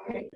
Good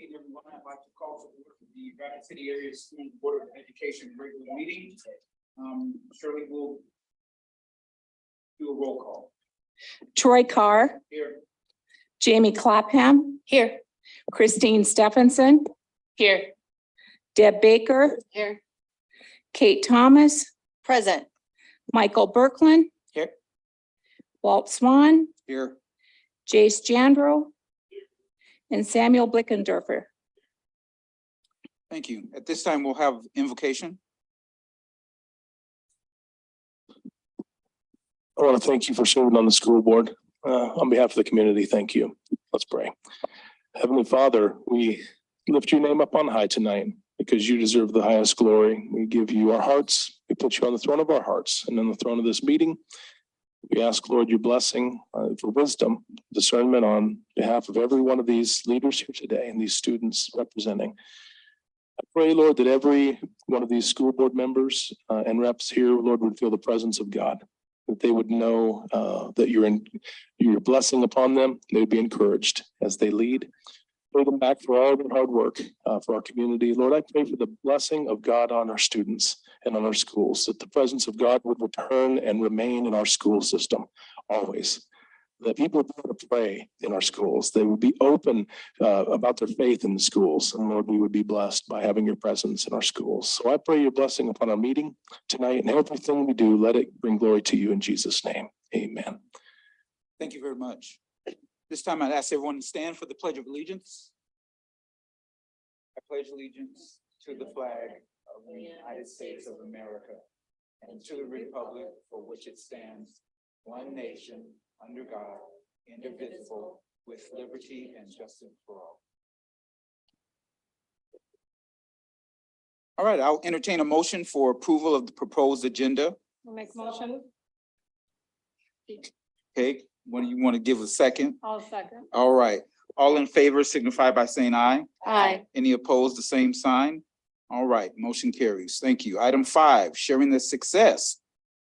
evening, everyone. I'd like to call to order the Rapid City Area School Board of Education regular meeting. Shirley will do a roll call. Troy Carr, Here. Jamie Clapham. Here. Christine Stephenson. Here. Deb Baker, Here. Kate Thomas, Present. Michael Berkland. Here. Walt Swan, Here. Jace Jandro, and Samuel Blickendorfer. Thank you. At this time, we'll have invocation. I want to thank you for serving on the school board. On behalf of the community, thank you. Let's pray. Heavenly Father, we lift your name up on high tonight because you deserve the highest glory. We give you our hearts. We put you on the throne of our hearts and on the throne of this meeting. We ask, Lord, your blessing for wisdom, discernment on behalf of every one of these leaders here today and these students representing. I pray, Lord, that every one of these school board members and reps here, Lord, would feel the presence of God, that they would know that your blessing upon them. They would be encouraged as they lead. Pray them back for all their hard work for our community. Lord, I pray for the blessing of God on our students and on our schools, that the presence of God would return and remain in our school system always. That people would be able to pray in our schools. They would be open about their faith in the schools. And Lord, we would be blessed by having your presence in our schools. So I pray your blessing upon our meeting tonight, and everything we do, let it bring glory to you in Jesus' name. Amen. Thank you very much. This time I'd ask everyone to stand for the Pledge of Allegiance. I pledge allegiance to the flag of the United States of America and to the republic for which it stands, one nation, under God, indivisible, with liberty and justice for all. All right, I'll entertain a motion for approval of the proposed agenda. I'll make a motion. Okay, what do you want to give a second? I'll second. All right, all in favor signify by saying aye. Aye. Any opposed, the same sign? All right, motion carries. Thank you. Item 5, sharing the success.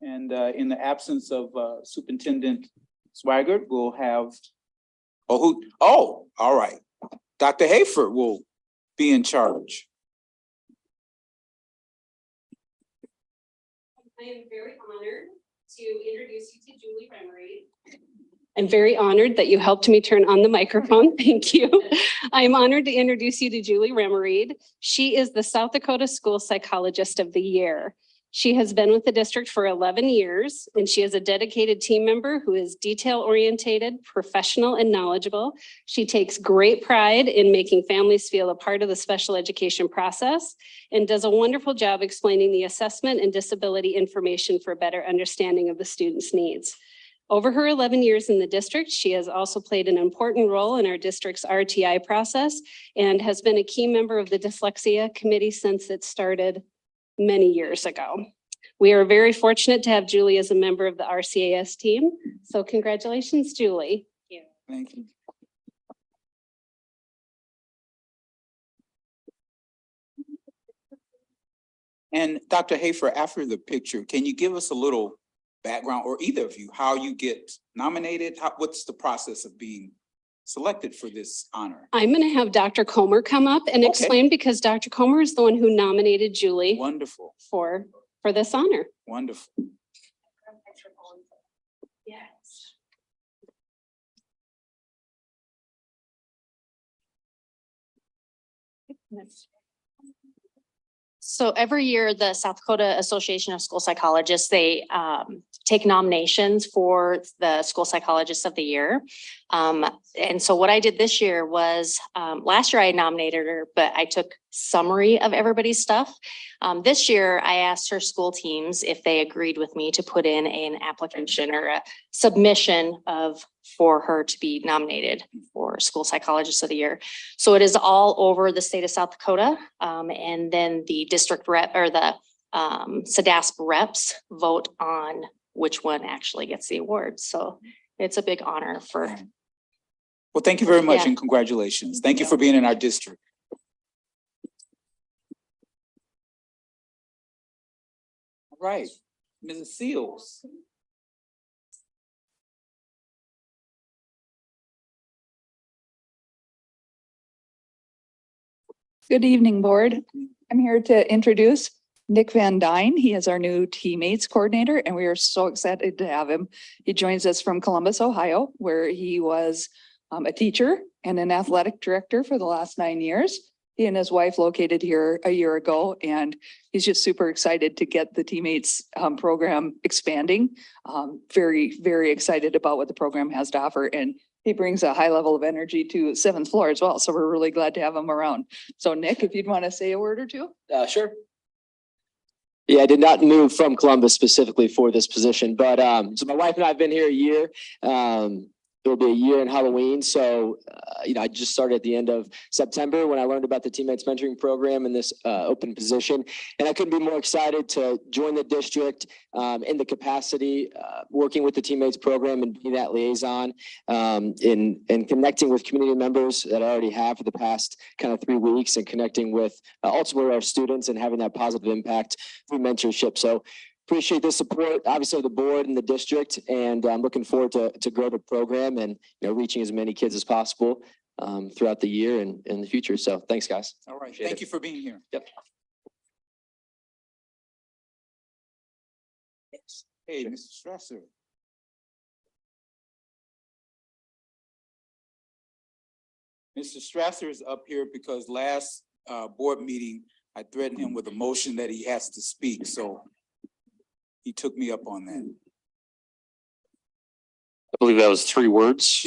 And in the absence of Superintendent Swigert, we'll have, all right. Dr. Hayford will be in charge. I am very honored to introduce you to Julie Remery. I'm very honored that you helped me turn on the microphone. Thank you. I'm honored to introduce you to Julie Remery. She is the South Dakota School Psychologist of the Year. She has been with the district for 11 years, and she is a dedicated team member who is detail-oriented, professional, and knowledgeable. She takes great pride in making families feel a part of the special education process and does a wonderful job explaining the assessment and disability information for a better understanding of the students' needs. Over her 11 years in the district, she has also played an important role in our district's RTI process and has been a key member of the dyslexia committee since it started many years ago. We are very fortunate to have Julie as a member of the RCAS team. So congratulations, Julie. Thank you. And Dr. Hafer, after the picture, can you give us a little background, or either of you, how you get nominated? What's the process of being selected for this honor? I'm going to have Dr. Comer come up and Okay. explain, because Dr. Comer is the one who nominated Julie Wonderful, for this honor. wonderful. Yes. So every year, the South Dakota Association of School Psychologists, they take nominations for the School Psychologist of the Year. And so what I did this year was, last year I nominated her, but I took summary of everybody's stuff. This year, I asked her school teams if they agreed with me to put in an application or a submission for her to be nominated for School Psychologist of the Year. So it is all over the state of South Dakota. And then the district rep or the SADASP reps vote on which one actually gets the award. So it's a big honor for. Well, thank you very much Yeah. and congratulations. Thank you for being in our district. All right, Mrs. Seals. Good evening, board. I'm here to introduce Nick Van Dyne. He is our new teammates coordinator, and we are so excited to have him. He joins us from Columbus, Ohio, where he was a teacher and an athletic director for the last 9 years. He and his wife located here a year ago, and he's just super excited to get the teammates program expanding. Very, very excited about what the program has to offer, and he brings a high level of energy to 7th floor as well. So we're really glad to have him around. So Nick, if you'd want to say a word or two. Sure. Yeah, I did not move from Columbus specifically for this position, but so my wife and I have been here a year. It'll be a year in Halloween. So, I just started at the end of September when I learned about the Teammates Mentoring Program and this open position. And I couldn't be more excited to join the district in the capacity, working with the Teammates Program and being that liaison in connecting with community members that I already have for the past kind of 3 weeks and connecting with ultimately our students and having that positive impact through mentorship. So appreciate the support, obviously, of the board and the district, and I'm looking forward to grow the program and reaching as many kids as possible throughout the year and in the future. So thanks, guys. All right, Appreciate thank it. you for being here. Yep. Hey, Mr. Strasser. Mr. Strasser is up here because last board meeting, I threatened him with a motion that he has to speak, so he took me up on that. I believe that was 3 words.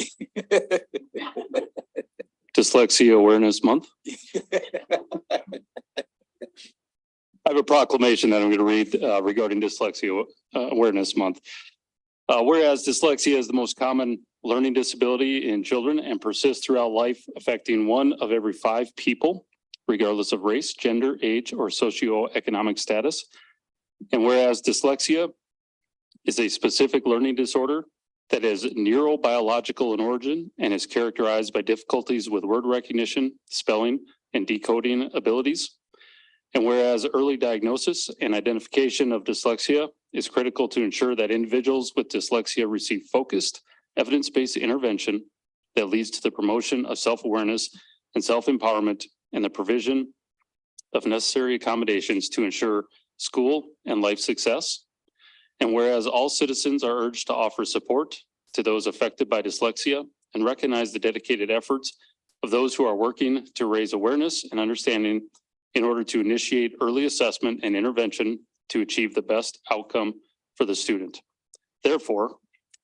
Dyslexia Awareness Month. I have a proclamation that I'm going to read regarding Dyslexia Awareness Month. Whereas dyslexia is the most common learning disability in children and persists throughout life, affecting 1 of every 5 people, regardless of race, gender, age, or socioeconomic status. And whereas dyslexia is a specific learning disorder that is neurobiological in origin and is characterized by difficulties with word recognition, spelling, and decoding abilities. And whereas early diagnosis and identification of dyslexia is critical to ensure that individuals with dyslexia receive focused, evidence-based intervention that leads to the promotion of self-awareness and self-empowerment and the provision of necessary accommodations to ensure school and life success. And whereas all citizens are urged to offer support to those affected by dyslexia and recognize the dedicated efforts of those who are working to raise awareness and understanding in order to initiate early assessment and intervention to achieve the best outcome for the student. Therefore,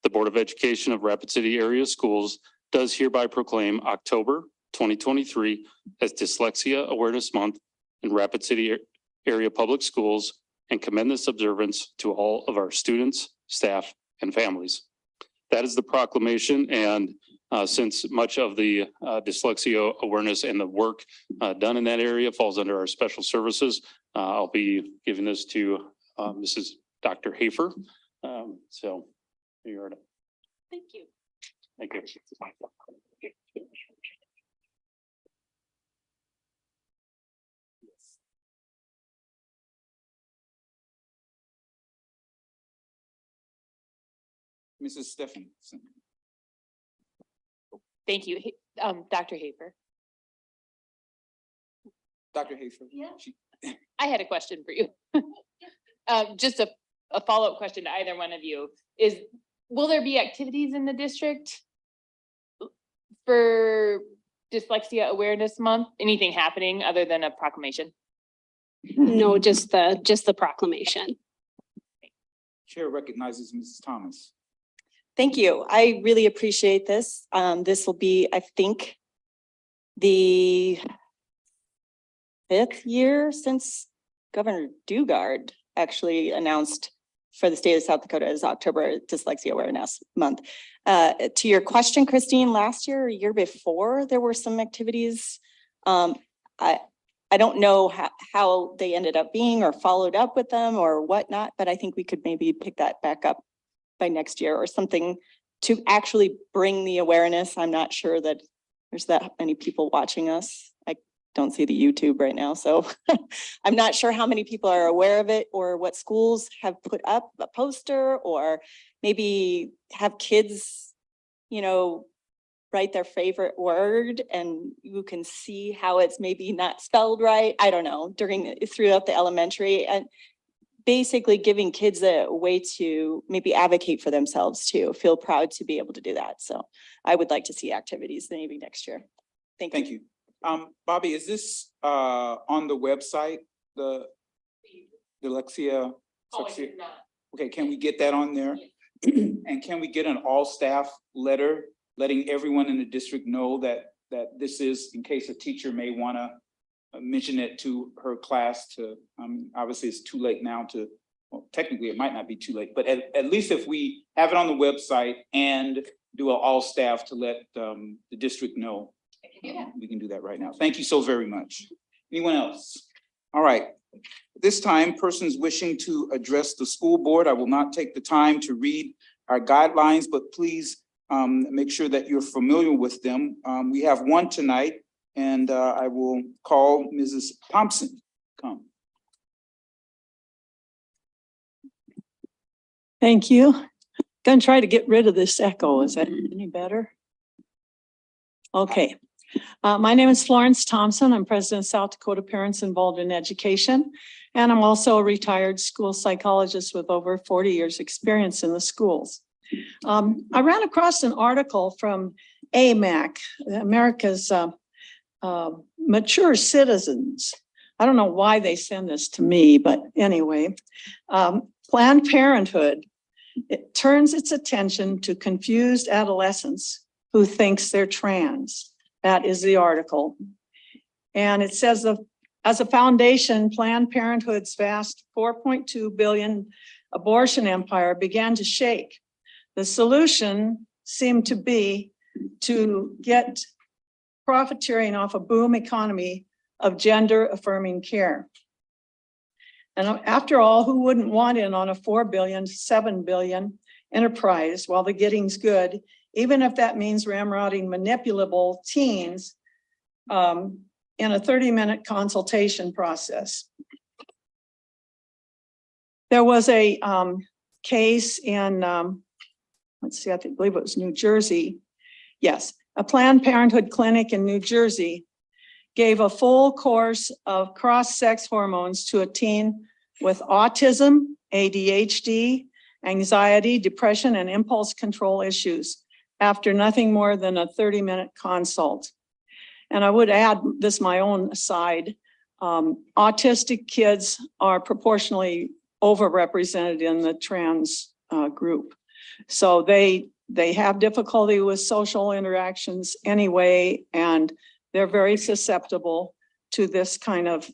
the Board of Education of Rapid City Area Schools does hereby proclaim October 2023 as Dyslexia Awareness Month in Rapid City Area Public Schools and commend this observance to all of our students, staff, and families. That is the proclamation, and since much of the dyslexia awareness and the work done in that area falls under our special services, I'll be giving this to Mrs. Dr. Hafer. So you are. Thank you. Thank you. Mrs. Stephenson. Thank you, Dr. Hafer. Dr. Hafer. Yeah. She- I had a question for you. Just a follow-up question to either one of you is, will there be activities in the district for Dyslexia Awareness Month? Anything happening other than a proclamation? No, just the proclamation. Chair recognizes Mrs. Thomas. Thank you. I really appreciate this. This will be, I think, the 5th year since Governor Dugard actually announced for the state of South Dakota as October Dyslexia Awareness Month. To your question, Christine, last year or year before, there were some activities. I don't know how they ended up being or followed up with them or whatnot, but I think we could maybe pick that back up by next year or something to actually bring the awareness. I'm not sure that there's that many people watching us. I don't see the YouTube right now, so I'm not sure how many people are aware of it or what schools have put up a poster or maybe have kids, write their favorite word and you can see how it's maybe not spelled right. I don't know, throughout the elementary, and basically giving kids a way to maybe advocate for themselves too, feel proud to be able to do that. So I would like to see activities maybe next year. Thank you. Thank you. Bobby, is this on the website, the Lexia? Okay, can we get that on there? And can we get an all-staff letter letting everyone in the district know that this is, in case a teacher may want to mention it to her class to, obviously it's too late now to, well, technically it might not be too late, but at least if we have it on the website and do an all-staff to let the district know. We can do that right now. Thank you so very much. Anyone else? All right. This time, persons wishing to address the school board, I will not take the time to read our guidelines, but please make sure that you're familiar with them. We have one tonight, and I will call Mrs. Thompson. Come. Thank you. Gonna try to get rid of this echo. Is that any better? Okay. My name is Florence Thompson. I'm president of South Dakota Parents Involved in Education. And I'm also a retired school psychologist with over 40 years experience in the schools. I ran across an article from AMAC, America's Mature Citizens. I don't know why they send this to me, but anyway, Planned Parenthood, it turns its attention to confused adolescents who thinks they're trans. That is the article. And it says, as a foundation, Planned Parenthood's vast 4.2 billion abortion empire began to shake. The solution seemed to be to get profiteering off a boom economy of gender affirming care. And after all, who wouldn't want in on a 4 billion to 7 billion enterprise while the getting's good, even if that means ramrodding manipulable teens in a 30-minute consultation process. There was a case in, let's see, I believe it was New Jersey. Yes, a Planned Parenthood clinic in New Jersey gave a full course of cross-sex hormones to a teen with autism, ADHD, anxiety, depression, and impulse control issues after nothing more than a 30-minute consult. And I would add this, my own aside, autistic kids are proportionally overrepresented in the trans group. So they have difficulty with social interactions anyway, and they're very susceptible to this kind of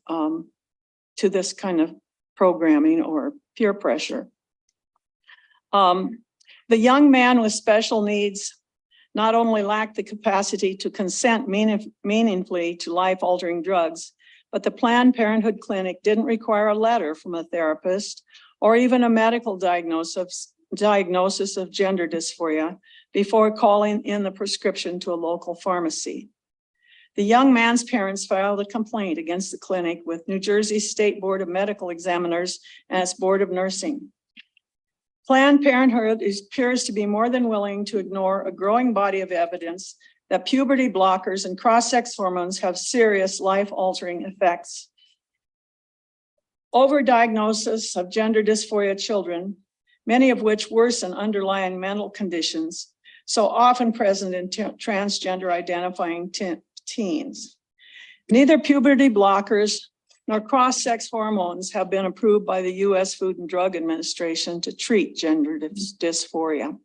programming or peer pressure. The young man with special needs not only lacked the capacity to consent meaningfully to life-altering drugs, but the Planned Parenthood clinic didn't require a letter from a therapist or even a medical diagnosis of gender dysphoria before calling in the prescription to a local pharmacy. The young man's parents filed a complaint against the clinic with New Jersey State Board of Medical Examiners and its Board of Nursing. Planned Parenthood appears to be more than willing to ignore a growing body of evidence that puberty blockers and cross-sex hormones have serious life-altering effects. Overdiagnosis of gender dysphoria children, many of which worsen underlying mental conditions, so often present in transgender identifying teens. Neither puberty blockers nor cross-sex hormones have been approved by the U.S. Food and Drug Administration to treat gender dysphoria.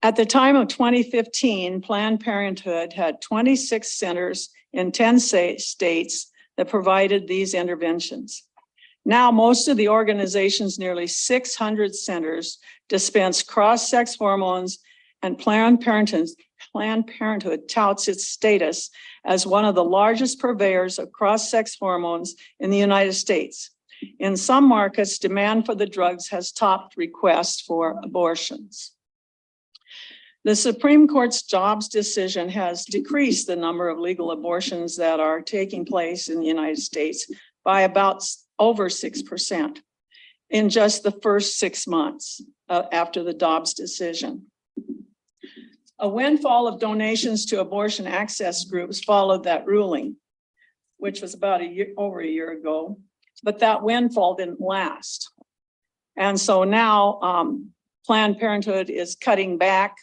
At the time of 2015, Planned Parenthood had 26 centers in 10 states that provided these interventions. Now, most of the organization's nearly 600 centers dispense cross-sex hormones, and Planned Parenthood touts its status as one of the largest purveyors of cross-sex hormones in the United States. In some markets, demand for the drugs has topped requests for abortions. The Supreme Court's Dobbs decision has decreased the number of legal abortions that are taking place in the United States by about over 6% in just the first 6 months after the Dobbs decision. A windfall of donations to abortion access groups followed that ruling, which was about over a year ago, but that windfall didn't last. And so now Planned Parenthood is cutting back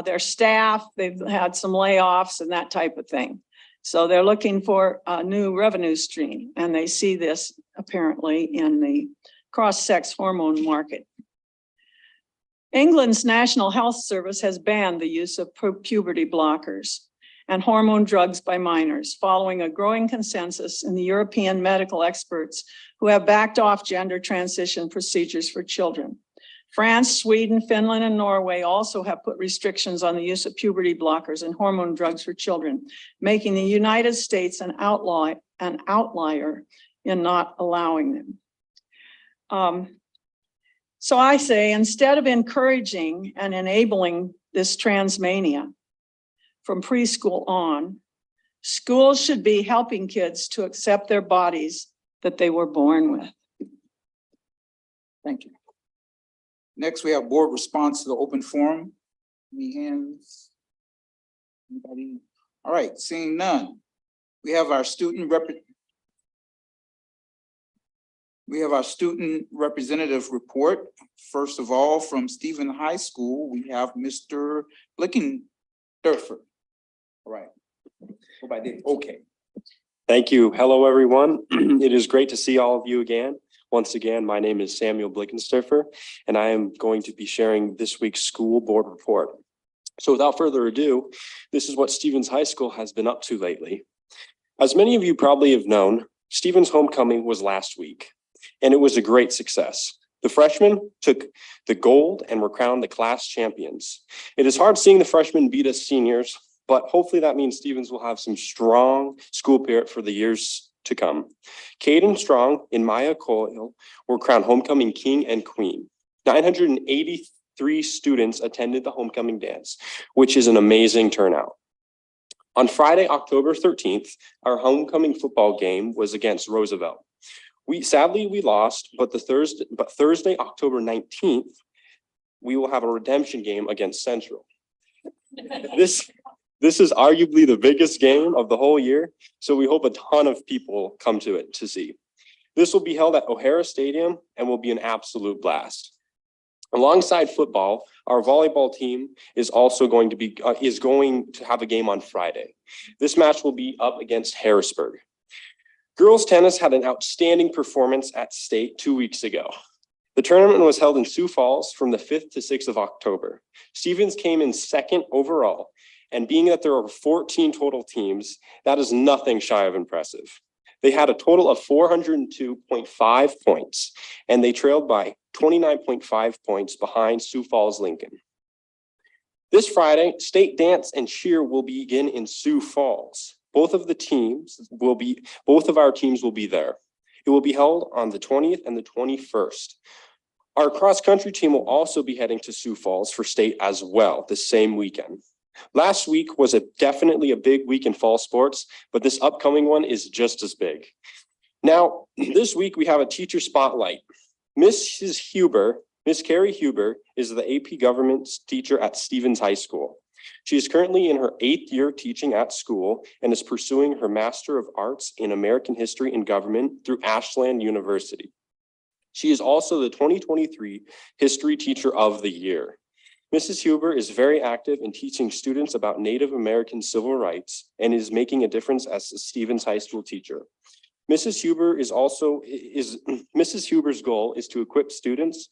their staff. They've had some layoffs and that type of thing. So they're looking for a new revenue stream, and they see this apparently in the cross-sex hormone market. England's National Health Service has banned the use of puberty blockers and hormone drugs by minors, following a growing consensus in the European medical experts who have backed off gender transition procedures for children. France, Sweden, Finland, and Norway also have put restrictions on the use of puberty blockers and hormone drugs for children, making the United States an outlier in not allowing them. So I say, instead of encouraging and enabling this transmania from preschool on, schools should be helping kids to accept their bodies that they were born with. Thank you. Next, we have board response to the open forum. Any hands? Anybody? All right, seeing none. We have our student representative report. First of all, from Stephen High School, we have Mr. Blickendorfer. All right. Hope I did okay. Thank you. Hello, everyone. It is great to see all of you again. Once again, my name is Samuel Blickensturfer, and I am going to be sharing this week's school board report. So without further ado, this is what Stevens High School has been up to lately. As many of you probably have known, Stevens homecoming was last week, and it was a great success. The freshmen took the gold and were crowned the class champions. It is hard seeing the freshmen beat us seniors, but hopefully that means Stevens will have some strong school spirit for the years to come. Caden Strong and Maya Coyle were crowned homecoming king and queen. 983 students attended the homecoming dance, which is an amazing turnout. On Friday, October 13th, our homecoming football game was against Roosevelt. Sadly we lost, but Thursday, October 19th, we will have a redemption game against Central. This is arguably the biggest game of the whole year, so we hope a ton of people come to it to see. This will be held at O'Hara Stadium and will be an absolute blast. Alongside football, our volleyball team is also going to have a game on Friday. This match will be up against Harrisburg. Girls tennis had an outstanding performance at state 2 weeks ago. The tournament was held in Sioux Falls from the 5th to 6th of October. Stevens came in second overall, and being that there are 14 total teams, that is nothing shy of impressive. They had a total of 402.5 points, and they trailed by 29.5 points behind Sioux Falls Lincoln. This Friday, state dance and cheer will begin in Sioux Falls. Both of our teams will be there. It will be held on the 20th and the 21st. Our cross-country team will also be heading to Sioux Falls for state as well, the same weekend. Last week was definitely a big week in fall sports, but this upcoming one is just as big. Now, this week we have a teacher spotlight. Miss Carrie Huber is the AP Government teacher at Stevens High School. She is currently in her 8th year teaching at school and is pursuing her Master of Arts in American History and Government through Ashland University. She is also the 2023 History Teacher of the Year. Mrs. Huber is very active in teaching students about Native American civil rights and is making a difference as a Stevens High School teacher. Mrs. Huber's goal is to equip students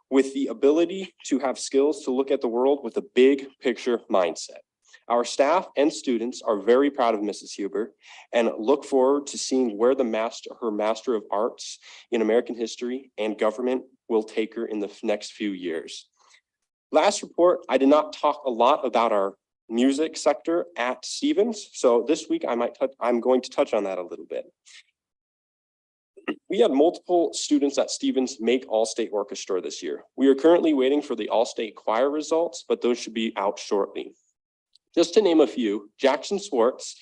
with the ability to have skills to look at the world with a big picture mindset. Our staff and students are very proud of Mrs. Huber and look forward to seeing where her Master of Arts in American History and Government will take her in the next few years. Last report, I did not talk a lot about our music sector at Stevens, so this week I'm going to touch on that a little bit. We had multiple students at Stevens make All-State Orchestra this year. We are currently waiting for the All-State Choir results, but those should be out shortly. Just to name a few, Jackson Swartz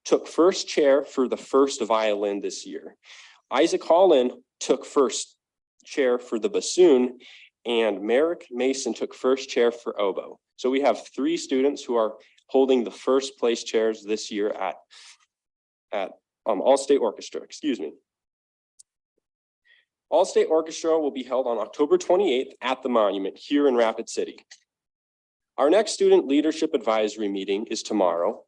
took first chair for the first violin this year. Isaac Holland took first chair for the bassoon, and Merrick Mason took first chair for oboe. So we have 3 students who are holding the first place chairs this year at All-State Orchestra, excuse me. All-State Orchestra will be held on October 28th at the Monument here in Rapid City. Our next Student Leadership Advisory meeting is tomorrow,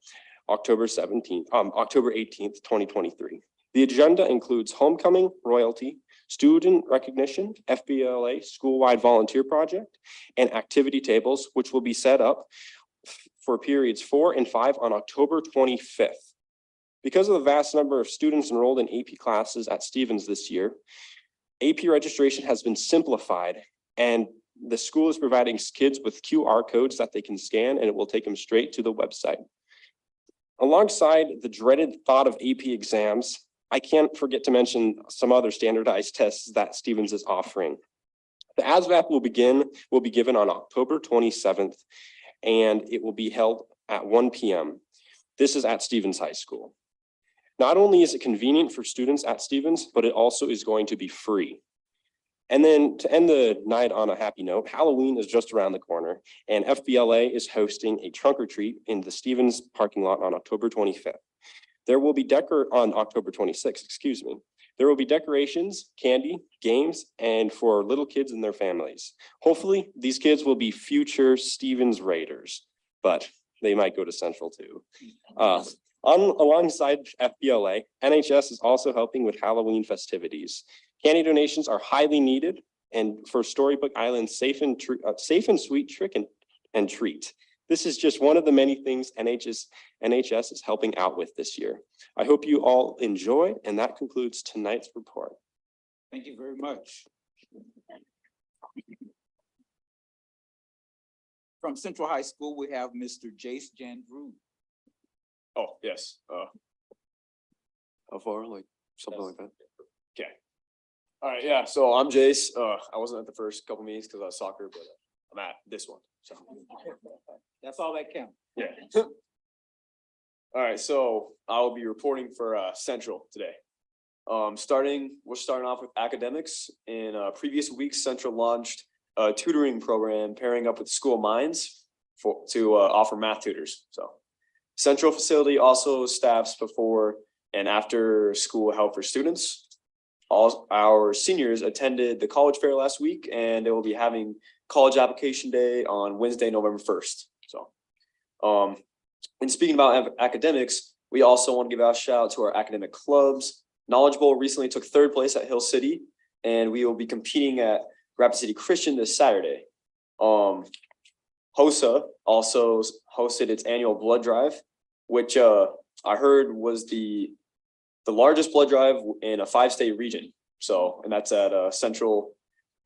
October 18th, 2023. The agenda includes homecoming, royalty, student recognition, FBLA school-wide volunteer project, and activity tables, which will be set up for periods 4 and 5 on October 25th. Because of the vast number of students enrolled in AP classes at Stevens this year, AP registration has been simplified, and the school is providing kids with QR codes that they can scan, and it will take them straight to the website. Alongside the dreaded thought of AP exams, I can't forget to mention some other standardized tests that Stevens is offering. The ASVAB will be given on October 27th, and it will be held at 1 p.m. This is at Stevens High School. Not only is it convenient for students at Stevens, but it also is going to be free. And then to end the night on a happy note, Halloween is just around the corner, and FBLA is hosting a trunk or treat in the Stevens parking lot on October 25th. There will be on October 26th, excuse me. There will be decorations, candy, games, and for little kids and their families. Hopefully, these kids will be future Stevens Raiders, but they might go to Central too. Alongside FBLA, NHS is also helping with Halloween festivities. Candy donations are highly needed, and for Storybook Island's safe and sweet trick and treat. This is just one of the many things NHS is helping out with this year. I hope you all enjoy, and that concludes tonight's report. Thank you very much. From Central High School, we have Mr. Jace Jandrew. Oh, yes, how far, like, something like that? Okay. All right, yeah, so I'm Jace, I wasn't at the first couple meetings because I was soccer, but I'm at this one, so. That's all that counts. Yeah. All right, so I will be reporting for Central today. We're starting off with academics. In previous weeks, Central launched a tutoring program pairing up with School of Mines to offer math tutors. So Central facility also staffs before and after school help for students. All our seniors attended the college fair last week, and they will be having college application day on Wednesday, November 1st. So, and speaking about academics, we also want to give a shout out to our academic clubs. Knowledge Bowl recently took 3rd place at Hill City, and we will be competing at Rapid City Christian this Saturday. HOSA also hosted its annual blood drive, which I heard was the largest blood drive in a 5-state region. So, and that's at Central,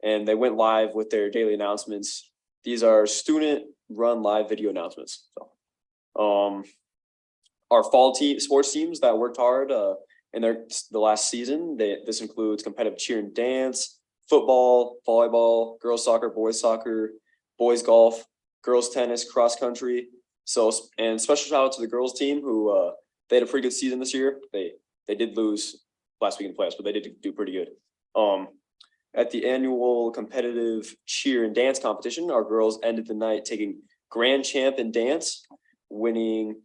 and they went live with their daily announcements. These are student-run live video announcements. So, our fall sports teams that worked hard in the last season. This includes competitive cheer and dance, football, volleyball, girls soccer, boys golf, girls tennis, cross country. So, and special shout out to the girls team who they had a pretty good season this year. They did lose last week in the playoffs, but they did do pretty good. At the annual competitive cheer and dance competition, our girls ended the night taking grand champ in dance, winning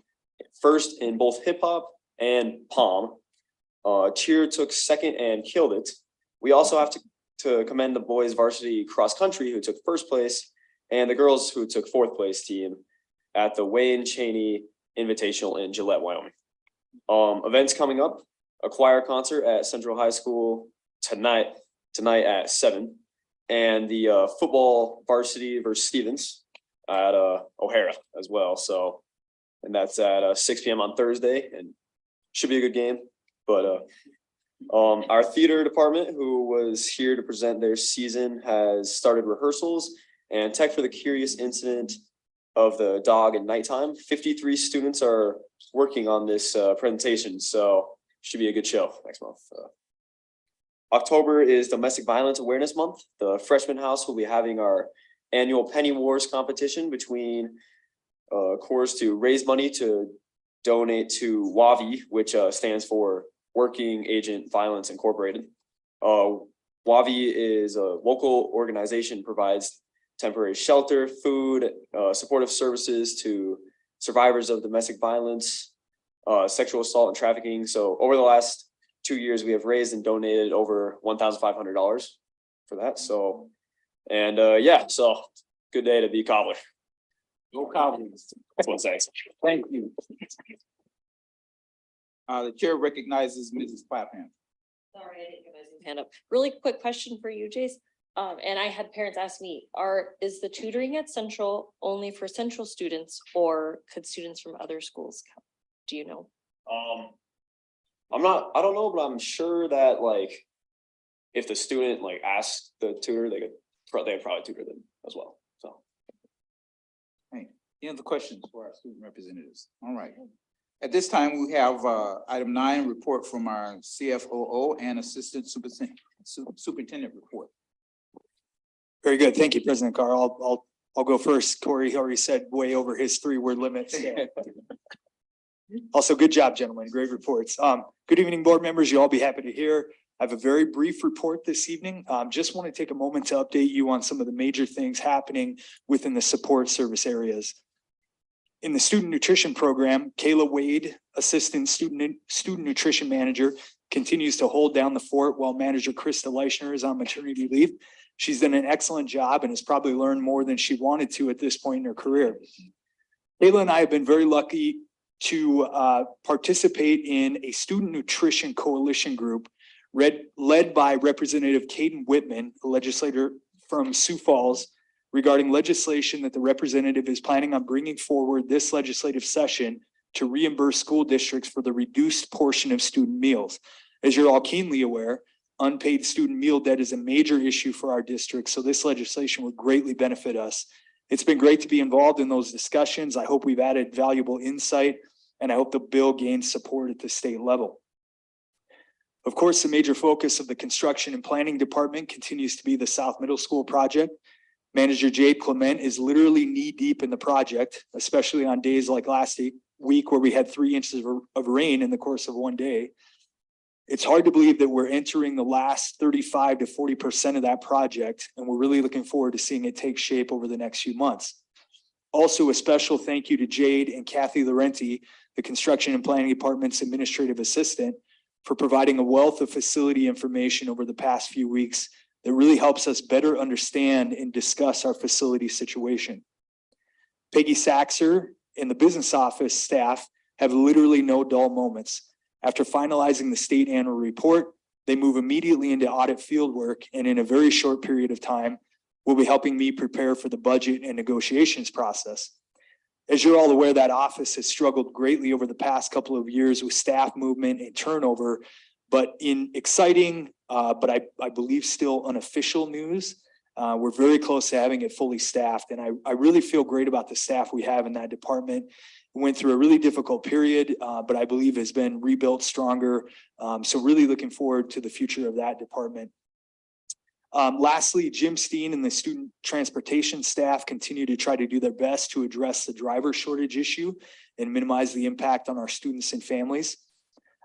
first in both hip hop and pom. Cheer took 2nd and killed it. We also have to commend the boys varsity cross country who took 1st place, and the girls who took 4th place team at the Wayne Cheney Invitational in Gillette, Wyoming. Events coming up: a choir concert at Central High School tonight at 7, and the football varsity versus Stevens at O'Hara as well. So, and that's at 6 p.m. on Thursday, and should be a good game. But our theater department, who was here to present their season, has started rehearsals, and Tech for the Curious incident of the dog at nighttime. 53 students are working on this presentation, so should be a good show next month. October is Domestic Violence Awareness Month. The Freshman House will be having our annual Penny Wars competition between cores to raise money to donate to WAVI, which stands for Working Agent Violence Incorporated. WAVI is a local organization, provides temporary shelter, food, supportive services to survivors of domestic violence, sexual assault and trafficking. So over the last 2 years, we have raised and donated over $1,500 for that. So, and yeah, so good day to be a cobbler. No comments. That's what I'm saying. Thank you. The chair recognizes Mrs. Clapham. Sorry, I didn't realize you hand up. Really quick question for you, Jace. And I had parents ask me, is the tutoring at Central only for Central students or could students from other schools come? Do you know? I don't know, but I'm sure that like, if the student like asked the tutor, they'd probably tutor them as well, so. Any other questions for our student representatives? All right. At this time, we have item 9, report from our CFOO and Assistant Superintendent report. Very good. Thank you, President Carr. I'll go first. Corey already said way over his 3-word limit. So. Also, good job, gentlemen. Great reports. Good evening, board members. You'll all be happy to hear. I have a very brief report this evening. Just want to take a moment to update you on some of the major things happening within the support service areas. In the student nutrition program, Kayla Wade, Assistant Student Nutrition Manager, continues to hold down the fort while Manager Krista Leichner is on maternity leave. She's done an excellent job and has probably learned more than she wanted to at this point in her career. Kayla and I have been very lucky to participate in a student nutrition coalition group led by Representative Caden Whitman, a legislator from Sioux Falls, regarding legislation that the representative is planning on bringing forward this legislative session to reimburse school districts for the reduced portion of student meals. As you're all keenly aware, unpaid student meal debt is a major issue for our district, so this legislation would greatly benefit us. It's been great to be involved in those discussions. I hope we've added valuable insight, and I hope the bill gains support at the state level. Of course, the major focus of the construction and planning department continues to be the South Middle School project. Manager Jade Clement is literally knee deep in the project, especially on days like last week where we had 3 inches of rain in the course of one day. It's hard to believe that we're entering the last 35 to 40% of that project, and we're really looking forward to seeing it take shape over the next few months. Also, a special thank you to Jade and Kathy Laurenti, the construction and planning department's administrative assistant, for providing a wealth of facility information over the past few weeks that really helps us better understand and discuss our facility situation. Peggy Saxer and the business office staff have literally no dull moments. After finalizing the state annual report, they move immediately into audit field work, and in a very short period of time, will be helping me prepare for the budget and negotiations process. As you're all aware, that office has struggled greatly over the past couple of years with staff movement and turnover, but in exciting, but I believe still unofficial news, we're very close to having it fully staffed. And I really feel great about the staff we have in that department. We went through a really difficult period, but I believe has been rebuilt stronger. So really looking forward to the future of that department. Lastly, Jim Steen and the student transportation staff continue to try to do their best to address the driver shortage issue and minimize the impact on our students and families.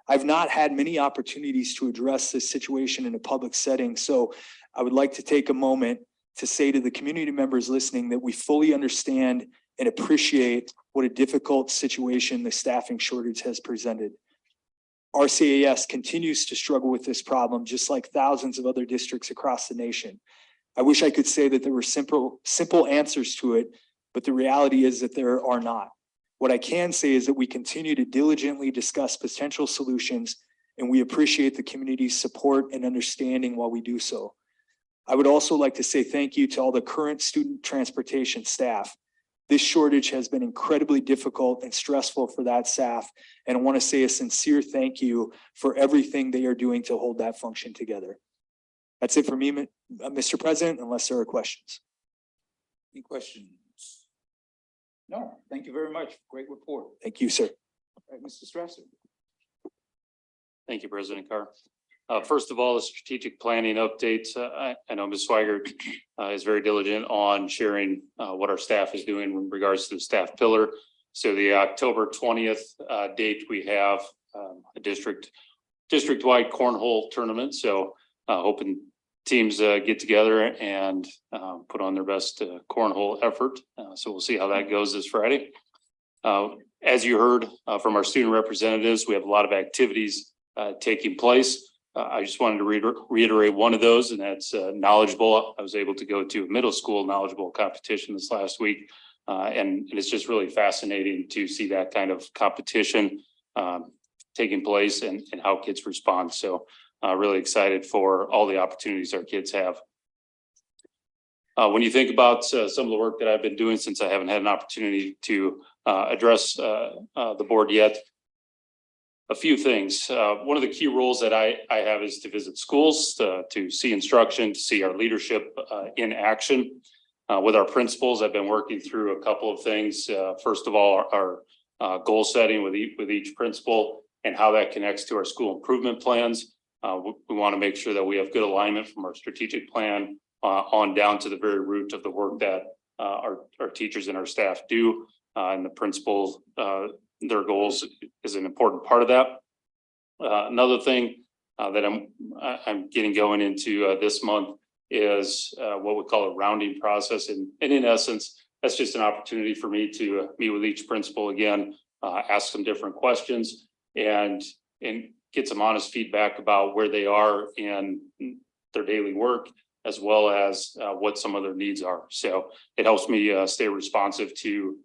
I've not had many opportunities to address this situation in a public setting, so I would like to take a moment to say to the community members listening that we fully understand and appreciate what a difficult situation the staffing shortage has presented. RCAS continues to struggle with this problem, just like thousands of other districts across the nation. I wish I could say that there were simple answers to it, but the reality is that there are not. What I can say is that we continue to diligently discuss potential solutions, and we appreciate the community's support and understanding while we do so. I would also like to say thank you to all the current student transportation staff. This shortage has been incredibly difficult and stressful for that staff, and I want to say a sincere thank you for everything they are doing to hold that function together. That's it for me, Mr. President, unless there are questions. Any questions? No, thank you very much. Great report. Thank you, sir. All right, Mr. Strasser. Thank you, President Carr. First of all, the strategic planning updates. I know Ms. Swigert is very diligent on sharing what our staff is doing in regards to the staff pillar. So the October 20th date, we have a district-wide cornhole tournament. So hoping teams get together and put on their best cornhole effort. So we'll see how that goes this Friday. As you heard from our student representatives, we have a lot of activities taking place. I just wanted to reiterate one of those, and that's Knowledge Bowl. I was able to go to a middle school Knowledge Bowl competition this last week. And it's just really fascinating to see that kind of competition taking place and how kids respond. So really excited for all the opportunities our kids have. When you think about some of the work that I've been doing since I haven't had an opportunity to address the board yet, a few things. One of the key roles that I have is to visit schools, to see instruction, to see our leadership in action. With our principals, I've been working through a couple of things. First of all, our goal setting with each principal and how that connects to our school improvement plans. We want to make sure that we have good alignment from our strategic plan on down to the very root of the work that our teachers and our staff do. And the principals, their goals is an important part of that. Another thing that I'm getting going into this month is what we call a rounding process. And in essence, that's just an opportunity for me to meet with each principal again, ask some different questions and get some honest feedback about where they are in their daily work, as well as what some of their needs are. So it helps me stay responsive to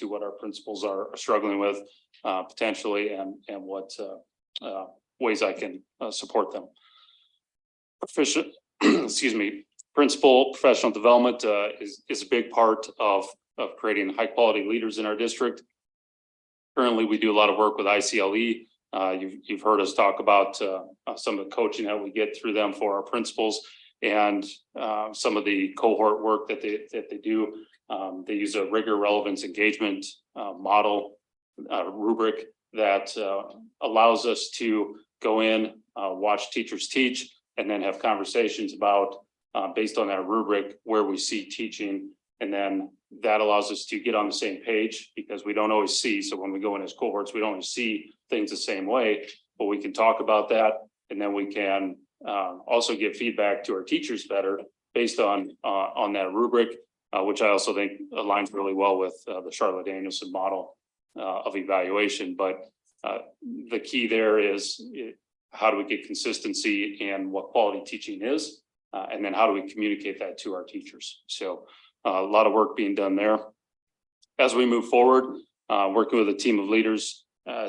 what our principals are struggling with potentially and what ways I can support them. Excuse me, principal professional development is a big part of creating high quality leaders in our district. Currently, we do a lot of work with ICLE. You've heard us talk about some of the coaching that we get through them for our principals and some of the cohort work that they do. They use a rigor, relevance, engagement model rubric that allows us to go in, watch teachers teach, and then have conversations about, based on that rubric, where we see teaching. And then that allows us to get on the same page because we don't always see. So when we go in as cohorts, we don't always see things the same way, but we can talk about that. And then we can also give feedback to our teachers better based on that rubric, which I also think aligns really well with the Charlotte Danielson model of evaluation. But the key there is how do we get consistency in what quality teaching is, and then how do we communicate that to our teachers? So a lot of work being done there. As we move forward, working with a team of leaders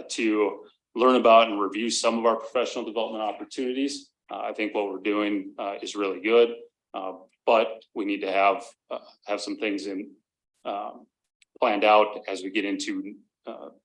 to learn about and review some of our professional development opportunities. I think what we're doing is really good, but we need to have some things planned out as we get into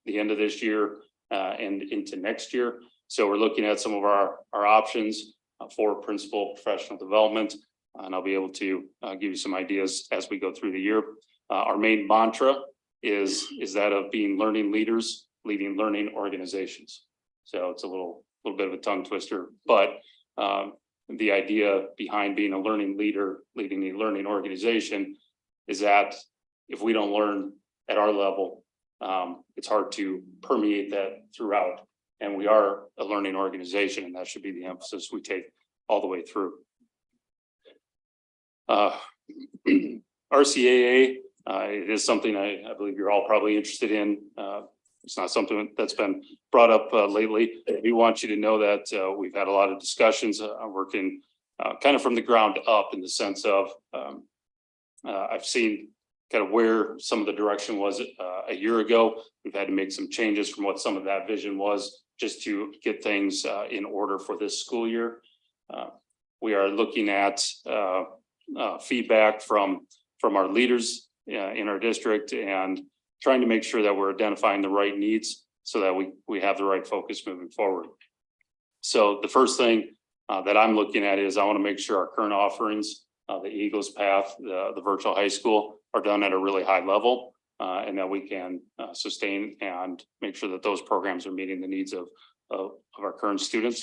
the end of this year and into next year. So we're looking at some of our options for principal professional development, and I'll be able to give you some ideas as we go through the year. Our main mantra is that of being learning leaders, leading learning organizations. So it's a little bit of a tongue twister, but the idea behind being a learning leader, leading a learning organization is that if we don't learn at our level, it's hard to permeate that throughout. And we are a learning organization, and that should be the emphasis we take all the way through. RCAA, it is something I believe you're all probably interested in. It's not something that's been brought up lately. We want you to know that we've had a lot of discussions. I'm working kind of from the ground up in the sense of I've seen kind of where some of the direction was a year ago. We've had to make some changes from what some of that vision was just to get things in order for this school year. We are looking at feedback from our leaders in our district and trying to make sure that we're identifying the right needs so that we have the right focus moving forward. So the first thing that I'm looking at is I want to make sure our current offerings, the Eagles Path, the virtual high school, are done at a really high level and that we can sustain and make sure that those programs are meeting the needs of our current students.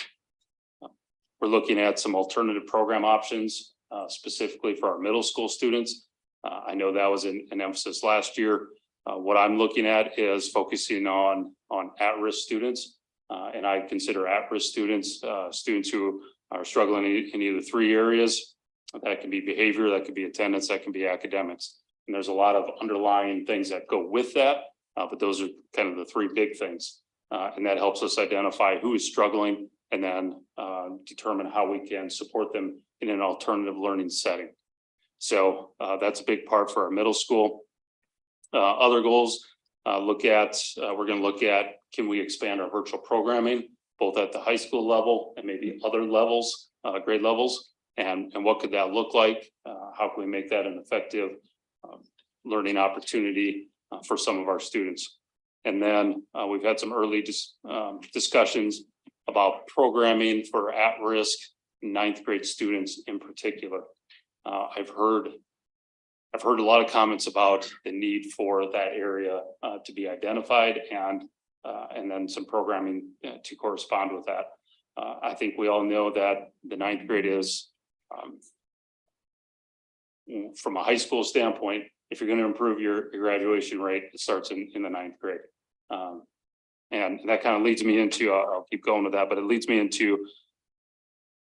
We're looking at some alternative program options specifically for our middle school students. I know that was an emphasis last year. What I'm looking at is focusing on at-risk students, and I consider at-risk students students who are struggling in either three areas: That can be behavior, that could be attendance, that can be academics. And there's a lot of underlying things that go with that, but those are kind of the three big things. And that helps us identify who is struggling and then determine how we can support them in an alternative learning setting. So that's a big part for our middle school. Other goals, we're going to look at, can we expand our virtual programming, both at the high school level and maybe other levels, grade levels, and what could that look like? How can we make that an effective learning opportunity for some of our students? And then we've had some early discussions about programming for at-risk ninth grade students in particular. I've heard a lot of comments about the need for that area to be identified and then some programming to correspond with that. I think we all know that the ninth grade is, from a high school standpoint, if you're going to improve your graduation rate, it starts in the ninth grade. And that kind of leads me into, I'll keep going with that, but it leads me into,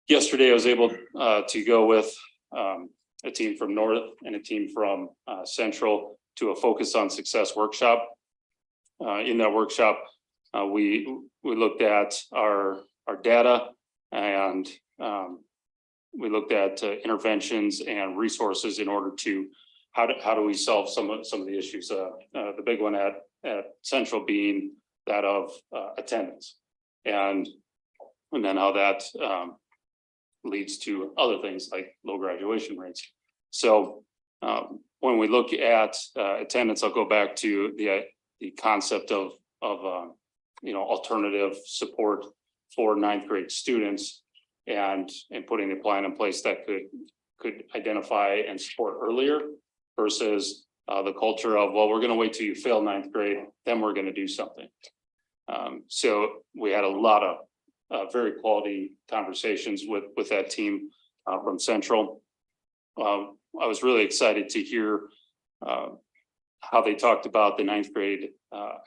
yesterday I was able to go with a team from North and a team from Central to a Focus on Success workshop. In that workshop, we looked at our data and we looked at interventions and resources in order to how do we solve some of the issues. The big one at Central being that of attendance, and then how that leads to other things like low graduation rates. So when we look at attendance, I'll go back to the concept of alternative support for ninth grade students and putting a plan in place that could identify and support earlier versus the culture of, well, we're going to wait till you fail ninth grade, then we're going to do something. So we had a lot of very quality conversations with that team from Central. I was really excited to hear how they talked about the ninth grade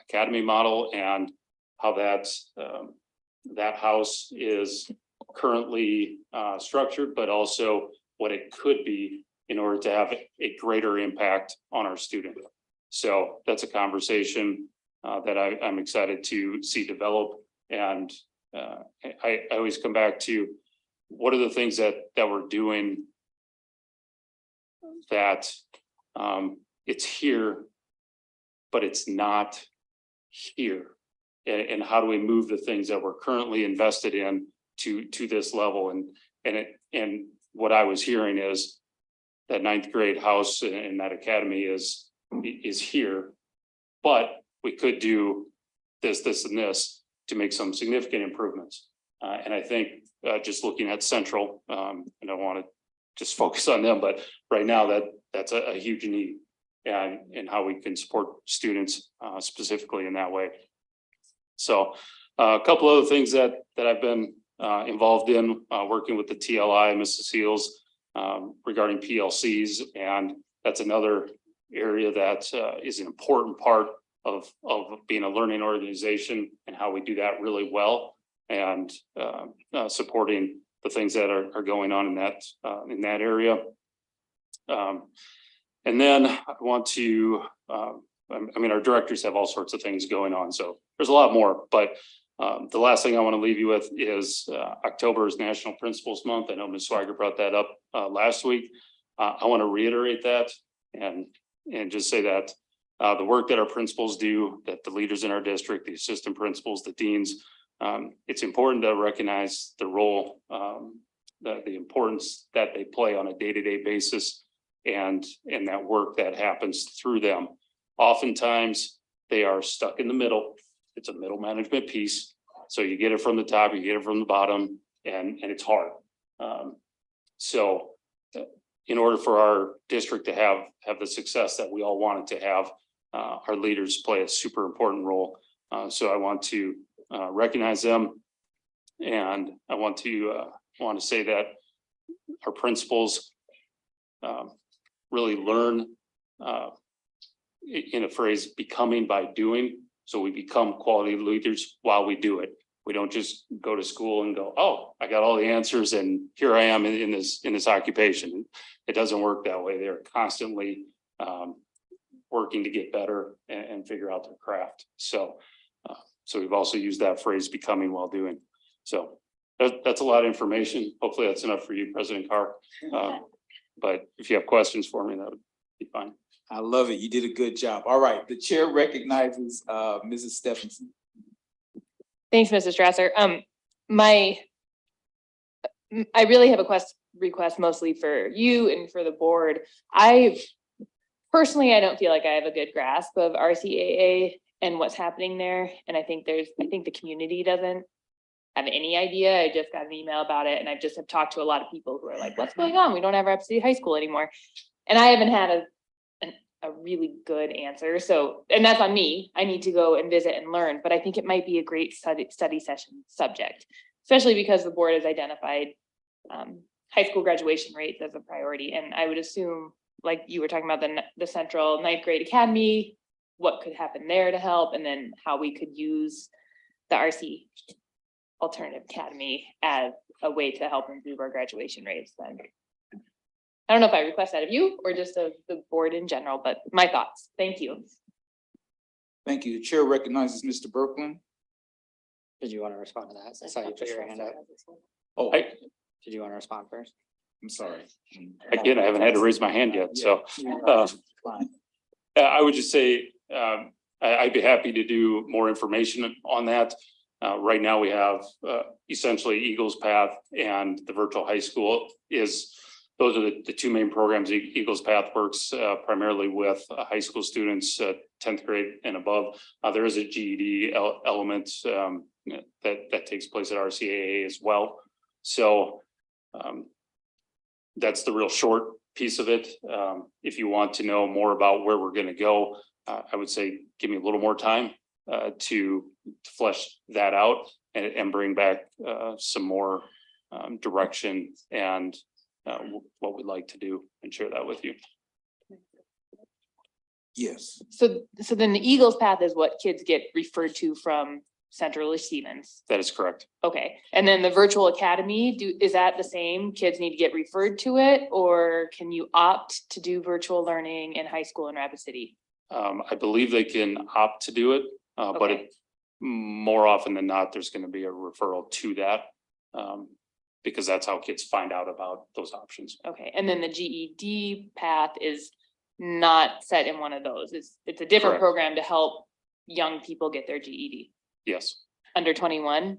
academy model and how that house is currently structured, but also what it could be in order to have a greater impact on our student. So that's a conversation that I'm excited to see develop. And I always come back to what are the things that we're doing that it's here, but it's not here. And how do we move the things that we're currently invested in to this level? And what I was hearing is that ninth grade house and that academy is here, but we could do this, and this to make some significant improvements. And I think just looking at Central, and I want to just focus on them, but right now that's a huge need and how we can support students specifically in that way. So a couple other things that I've been involved in working with the TLI, Mrs. Seals, regarding PLCs, and that's another area that is an important part of being a learning organization and how we do that really well, and supporting the things that are going on in that area. And then I want to, our directors have all sorts of things going on, so there's a lot more, but the last thing I want to leave you with is October is National Principals Month. I know Ms. Swiger brought that up last week. I want to reiterate that and just say that the work that our principals do, that the leaders in our district, the assistant principals, the deans, it's important to recognize the role, the importance that they play on a day-to-day basis, and that work that happens through them. Oftentimes they are stuck in the middle. It's a middle management piece. So you get it from the top, you get it from the bottom, and it's hard. So in order for our district to have the success that we all want it to have, our leaders play a super important role. So I want to recognize them, and I want to say that our principals really learn, in a phrase, becoming by doing. So we become quality leaders while we do it. We don't just go to school and go, oh, I got all the answers and here I am in this occupation. It doesn't work that way. They're constantly working to get better and figure out their craft. So we've also used that phrase, becoming while doing. So that's a lot of information. Hopefully that's enough for you, President Carr. But if you have questions for me, that would be fine. I love it. You did a good job. All right, the chair recognizes Mrs. Stephenson. Thanks, Mrs. Strasser. I really have a request mostly for you and for the board. Personally, I don't feel like I have a good grasp of RCAA and what's happening there. And I think the community doesn't have any idea. I just got an email about it and I just have talked to a lot of people who are like, what's going on? We don't have Rapid City High School anymore. And I haven't had a really good answer. So, and that's on me. I need to go and visit and learn, but I think it might be a great study session subject, especially because the board has identified high school graduation rates as a priority. And I would assume, like you were talking about the Central Ninth Grade Academy, what could happen there to help, and then how we could use the RC Alternative Academy as a way to help improve our graduation rates. Then I don't know if I request that of you or just of the board in general, but my thoughts. Thank you. Thank you. The chair recognizes Mr. Berkland. Did you want to respond to that? I saw you put your hand up. Oh, Did you want to respond first? I'm sorry. Again, I haven't had to raise my hand yet, so. I would just say, I'd be happy to do more information on that. Right now we have essentially Eagles Path and the virtual high school those are the two main programs. Eagles Path works primarily with high school students, 10th grade and above. There is a GED element that takes place at RCAA as well. So that's the real short piece of it. If you want to know more about where we're going to go, I would say give me a little more time to flesh that out and bring back some more direction and what we'd like to do and share that with you. Yes. So then the Eagles Path is what kids get referred to from Central or Stevens. That is correct. Okay, and then the virtual academy, is that the same? Kids need to get referred to it, or can you opt to do virtual learning in high school in Rapid City? I believe they can opt to do it, but more often than not, there's going to be a referral to that. Because that's how kids find out about those options. Okay, and then the GED path is not set in one of those. It's a different Correct. program to help young people get their GED. Yes, Under 21?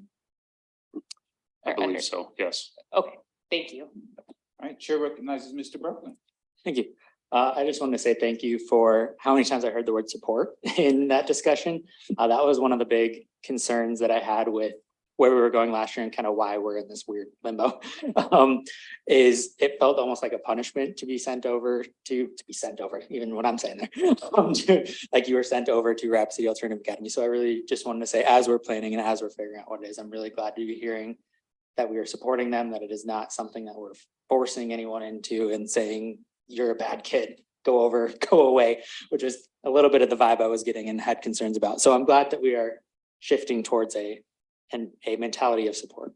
I Or believe under- so. Yes. Okay, thank you. All right, chair recognizes Mr. Berkland. Thank you. I just want to say thank you for how many times I heard the word support in that discussion. That was one of the big concerns that I had with where we were going last year and kind of why we're in this weird limbo. Is it felt almost like a punishment to be sent over, even what I'm saying there. Like you were sent over to Rapid City Alternative Academy. So I really just wanted to say, as we're planning and as we're figuring out what it is, I'm really glad to be hearing that we are supporting them, that it is not something that we're forcing anyone into and saying, you're a bad kid, go away, which is a little bit of the vibe I was getting and had concerns about. So I'm glad that we are shifting towards a mentality of support.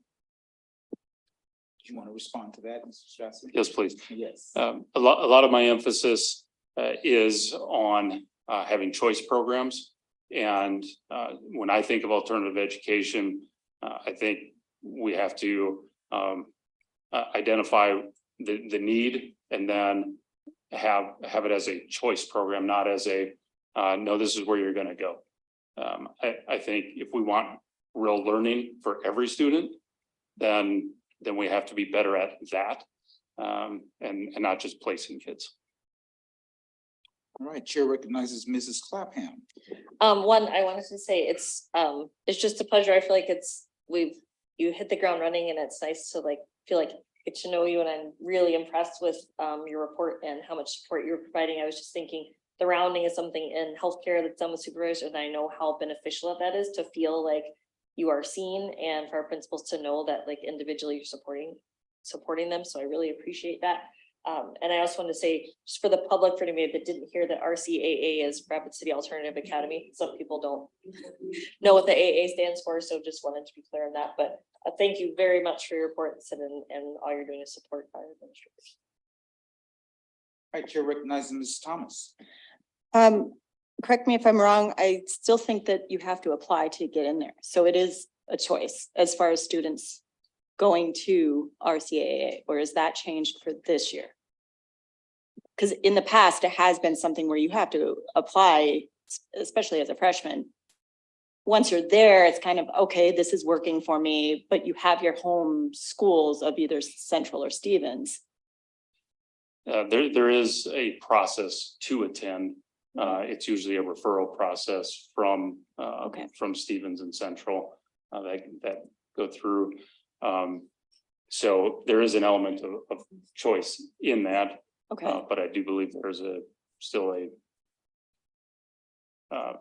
Do you want to respond to that, Mr. Strasser? Yes, please. Yes. A lot of my emphasis is on having choice programs. And when I think of alternative education, I think we have to identify the need and then have it as a choice program, not as a no, this is where you're going to go. I think if we want real learning for every student, then we have to be better at that and not just placing kids. All right, chair recognizes Mrs. Clapham. One, I wanted to say it's just a pleasure. I feel like you hit the ground running and it's nice to feel like get to know you, and I'm really impressed with your report and how much support you're providing. I was just thinking the rounding is something in healthcare that's done with supervisors, and I know how beneficial that is to feel like you are seen, and for our principals to know that individually you're supporting them. So I really appreciate that. And I also want to say, just for the public, for anybody that didn't hear, that RCAA is Rapid City Alternative Academy. Some people don't know what the AA stands for, so just wanted to be clear on that. But thank you very much for your reports and all you're doing to support our administrators. All right, Chair recognizes Mrs. Thomas. Correct me if I'm wrong, I still think that you have to apply to get in there. So it is a choice as far as students going to RCAA, or is that changed for this year? Because in the past, it has been something where you have to apply, especially as a freshman. Once you're there, it's kind of, okay, this is working for me, but you have your home schools of either Central or Stevens. There is a process to attend. It's usually a referral process from Stevens and Central that go through. So there is an element of choice in that. Okay. But I do believe there's still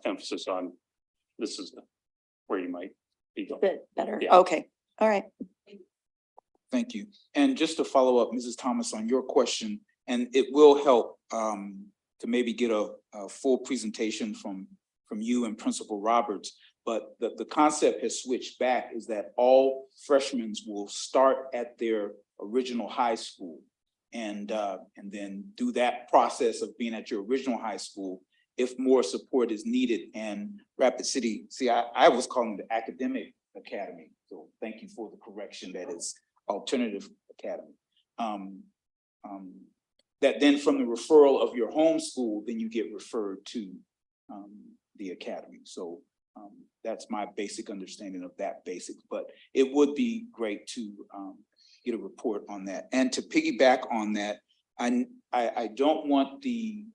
emphasis on this is where you might be going. Bit better. Yeah. Okay. All right. Thank you. And just to follow up, Mrs. Thomas, on your question, and it will help to maybe get a full presentation from you and Principal Roberts. But the concept has switched back, is that all freshmen will start at their original high school and then do that process of being at your original high school if more support is needed. And Rapid City, see, I was calling it the Academic Academy. So thank you for the correction. That is Alternative Academy. That then from the referral of your home school, then you get referred to the academy. So that's my basic understanding of that basics, but it would be great to get a report on that. And to piggyback on that, I don't want the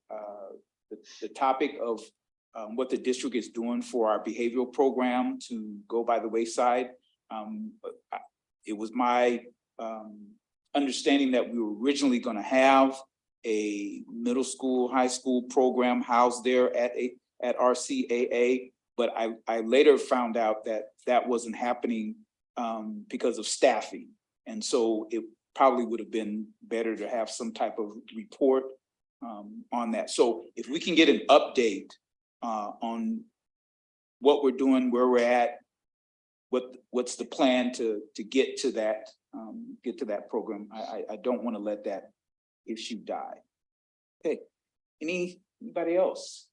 topic of what the district is doing for our behavioral program to go by the wayside. It was my understanding that we were originally going to have a middle school, high school program housed there at RCAA, but I later found out that that wasn't happening because of staffing. And so it probably would have been better to have some type of report on that. So if we can get an update on what we're doing, where we're at, what's the plan to get to that program. I don't want to let that issue die. Okay, anybody else?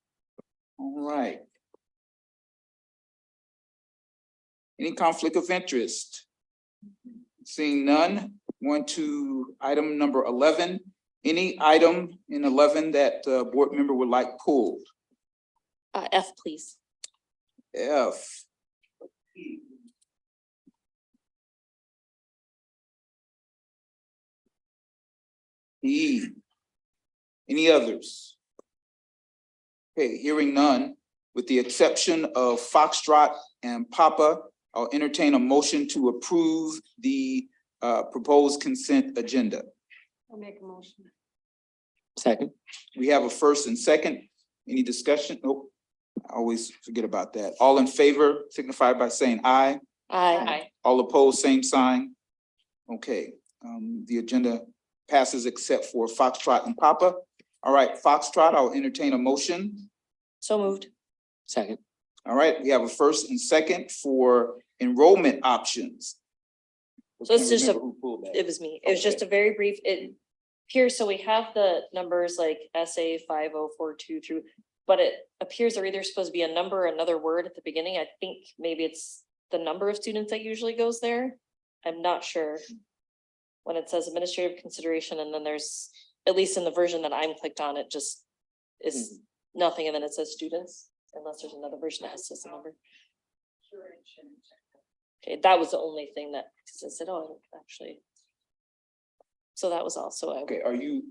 All right. Any conflict of interest? Seeing none, going to item number 11. Any item in 11 that board member would like pulled? F, please. F. E. Any others? Okay, hearing none, with the exception of Foxtrot and Papa, I'll entertain a motion to approve the proposed consent agenda. I'll make a motion. Second. We have a first and second. Any discussion? Nope. I always forget about that. All in favor signify by saying aye. Aye. All opposed, same sign. Okay, the agenda passes except for Foxtrot and Papa. All right, Foxtrot, I'll entertain a motion. So moved. Second. All right, we have a first and second for enrollment options. So it's just Remember who pulled that. It was me. It was just a very brief, here, so we have the numbers like SA 5042 through, but it appears they're either supposed to be a number or another word at the beginning. I think maybe it's the number of students that usually goes there. I'm not sure. When it says administrative consideration, and then there's, at least in the version that I'm clicked on, it just is nothing, and then it says students, unless there's another version that says the number. Okay, that was the only thing that, because I said, oh, actually. So that was also. Okay, are you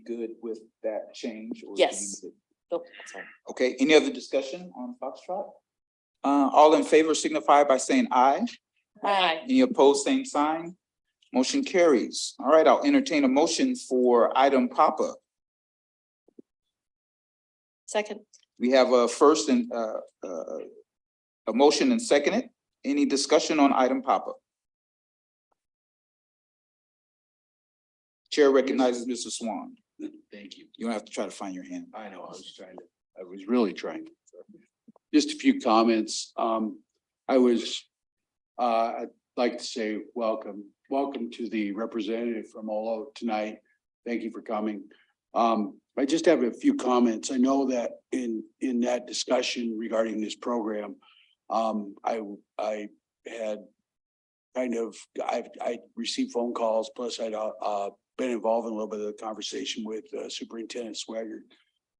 good with that change? Or do Yes. you need it? Nope, that's fine. Okay, any other discussion on Foxtrot? All in favor signify by saying aye. Aye. Any opposed, same sign. Motion carries. All right, I'll entertain a motion for item Papa. Second. We have a first and a motion and seconded. Any discussion on item Papa? Chair recognizes Mr. Swan. Thank you. You don't have to try to find your hand. I know, I was really trying. Just a few comments. I'd like to say welcome to the representative from Olo tonight. Thank you for coming. I just have a few comments. I know that in that discussion regarding this program, I had I received phone calls, plus I'd been involved in a little bit of the conversation with Superintendent Swaggart.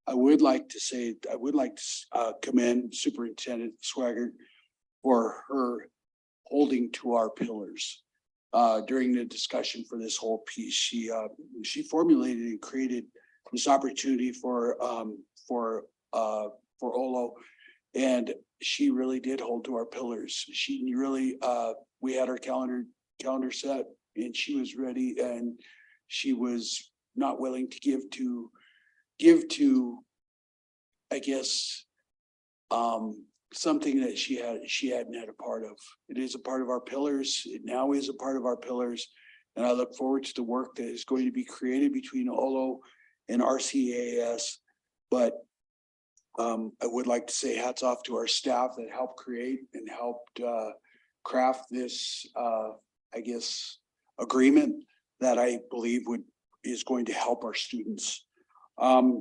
I would like to commend Superintendent Swaggart for her holding to our pillars. During the discussion for this whole piece, she formulated and created this opportunity for Olo, and she really did hold to our pillars. She really, we had our calendar set, and she was ready, and she was not willing to give to, I guess, something that she hadn't had a part of. It is a part of our pillars. It now is a part of our pillars. And I look forward to the work that is going to be created between Olo and RCAS. But I would like to say hats off to our staff that helped create and helped craft this, I guess, agreement that I believe is going to help our students. I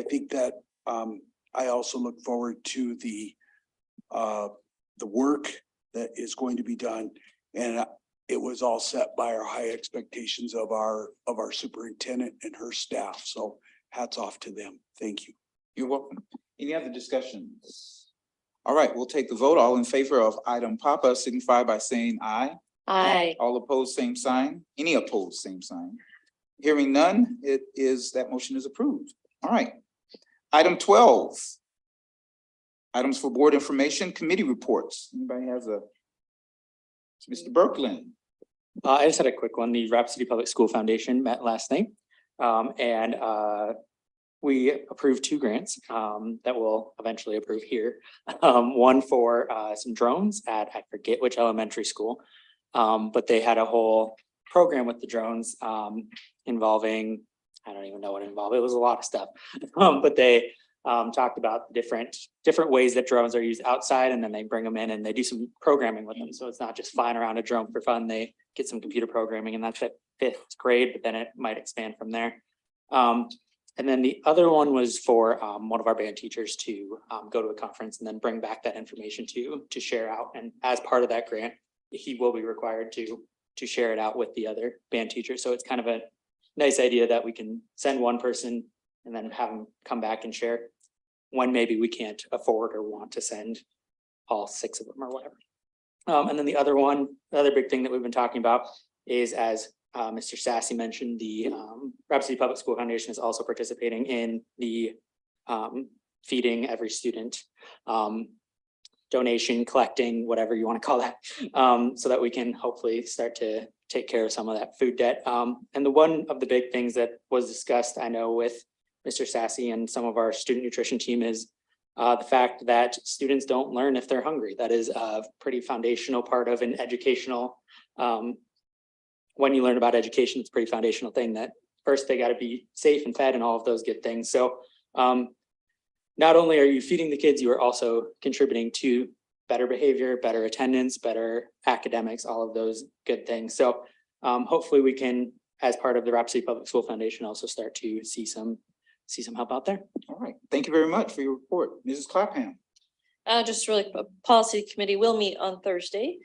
think that I also look forward to the work that is going to be done, and it was all set by our high expectations of our superintendent and her staff. So hats off to them. Thank you. You're welcome. Any other discussions? All right, we'll take the vote. All in favor of item Papa signify by saying aye. Aye. All opposed, same sign. Any opposed, same sign. Hearing none, that motion is approved. All right. Item 12. Items for board information, committee reports. Anybody has Mr. Berkland? I just had a quick one. The Rapid City Public School Foundation met last night. And we approved 2 grants that we'll eventually approve here. One for some drones at, I forget which elementary school. But they had a whole program with the drones involving, I don't even know what it involved. It was a lot of stuff. But they talked about different ways that drones are used outside, and then they bring them in and they do some programming with them. So it's not just flying around a drone for fun. They get some computer programming, and that's at 5th grade, but then it might expand from there. And then the other one was for one of our band teachers to go to a conference and then bring back that information to share out. And as part of that grant, he will be required to share it out with the other band teachers. So it's kind of a nice idea that we can send one person and then have them come back and share when maybe we can't afford or want to send all 6 of them or whatever. And then the other big thing that we've been talking about is, as Mr. Sassy mentioned, the Rapid City Public School Foundation is also participating in the feeding every student donation, collecting, whatever you want to call that, so that we can hopefully start to take care of some of that food debt. And one of the big things that was discussed, I know, with Mr. Sassy and some of our student nutrition team is the fact that students don't learn if they're hungry. That is a pretty foundational part of an educational, when you learn about education, it's a pretty foundational thing that first they got to be safe and fed and all of those good things. So not only are you feeding the kids, you are also contributing to better behavior, better attendance, better academics, all of those good things. So hopefully we can, as part of the Rapid City Public School Foundation, also start to see some help out there. All right. Thank you very much for your report. Mrs. Clapham. Just really, policy committee will meet on Thursday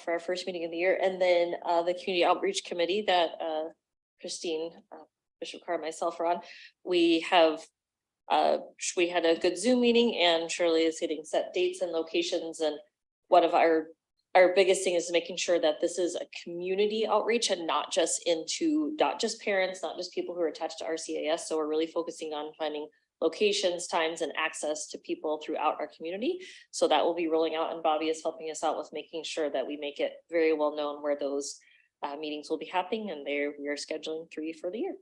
for our first meeting of the year. And then the community outreach committee that Christine, Bishop Carr, and myself are on. We had a good Zoom meeting, and Shirley is hitting set dates and locations. And one of our biggest thing is making sure that this is a community outreach and not just parents, not just people who are attached to RCAS. So we're really focusing on finding locations, times, and access to people throughout our community. So that will be rolling out, and Bobby is helping us out with making sure that we make it very well known where those meetings will be happening, and we are scheduling 3 for the year.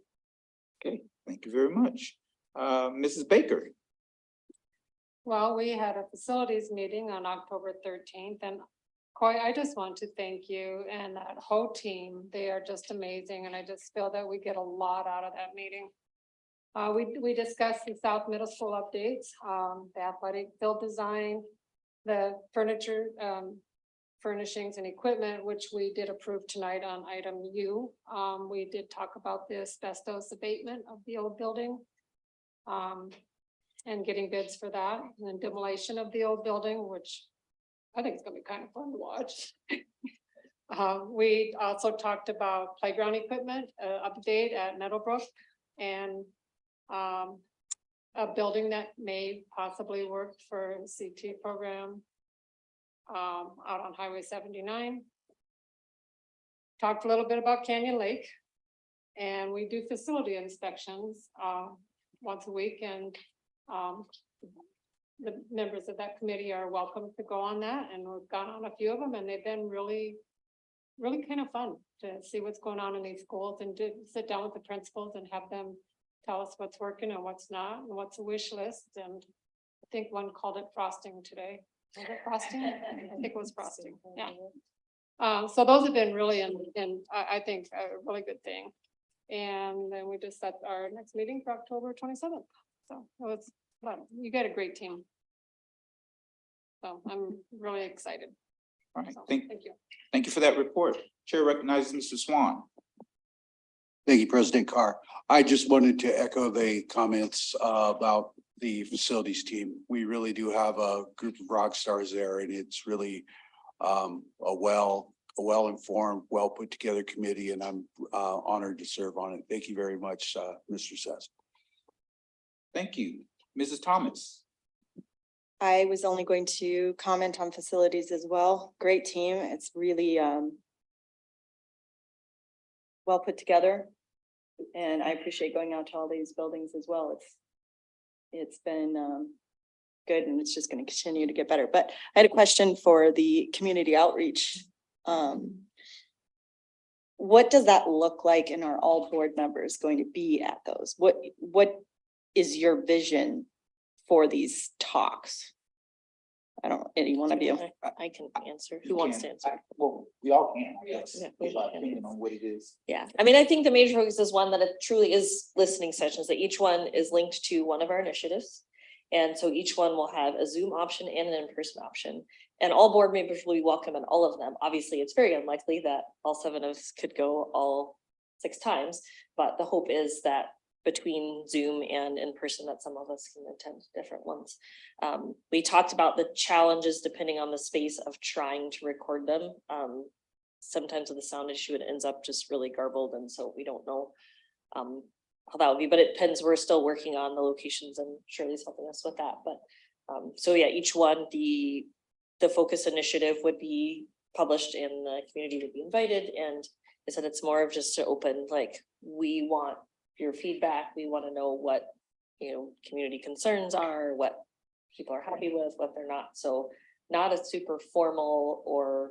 Okay, thank you very much. Mrs. Baker. Well, we had a facilities meeting on October 13th, and Coy, I just want to thank you and that whole team. They are just amazing and I just feel that we get a lot out of that meeting. We discussed the South Middle School updates, the athletic field design, the furniture, furnishings and equipment, which we did approve tonight on item U. We did talk about the asbestos abatement of the old building. And getting bids for that, and then demolition of the old building, which I think it's gonna be kind of fun to watch. We also talked about playground equipment, update at Meadowbrook and a building that may possibly work for a CT program out on Highway 79. Talked a little bit about Canyon Lake. And we do facility inspections once a week, and the members of that committee are welcome to go on that, and we've gone on a few of them, and they've been really kind of fun to see what's going on in these schools and to sit down with the principals and have them tell us what's working and what's not, and what's a wish list. And I think one called it frosting today. Was it frosting? I think it was frosting, yeah. So those have been really, and I think a really good thing. And then we just set our next meeting for October 27th. So it was fun. You got a great team. So I'm really excited. All right, So, thank you. you for that report. Chair recognizes Mr. Swan. Thank you, President Carr. I just wanted to echo the comments about the facilities team. We really do have a group of rock stars there, and it's really a well-informed, well put together committee, and I'm honored to serve on it. Thank you very much, Mr. Sess. Thank you. Mrs. Thomas. I was only going to comment on facilities as well. Great team. It's really well put together. And I appreciate going out to all these buildings as well. It's been good, and it's just going to continue to get better. But I had a question for the community outreach. What does that look like, and are all board members going to be at those? What is your vision for these talks? I don't, any one of you? I can answer. Who wants to answer? Well, we all can, I guess. Yeah, Give our opinion on what it is. Yeah, I mean, I think the major focus is one that it truly is listening sessions, that each one is linked to one of our initiatives. And so each one will have a Zoom option and an in-person option. And all board members will be welcome in all of them. Obviously, it's very unlikely that all 7 of us could go all 6 times, but the hope is that between Zoom and in person, that some of us can attend different ones. We talked about the challenges depending on the space of trying to record them. Sometimes with the sound issue, it ends up just really garbled, and so we don't know how that would be, but it depends. We're still working on the locations, and Shirley's helping us with that. But so yeah, each one, the focus initiative would be published and the community would be invited. And I said it's more of just to open, like, we want your feedback. We want to know what, community concerns are, what people are happy with, what they're not. So not a super formal or,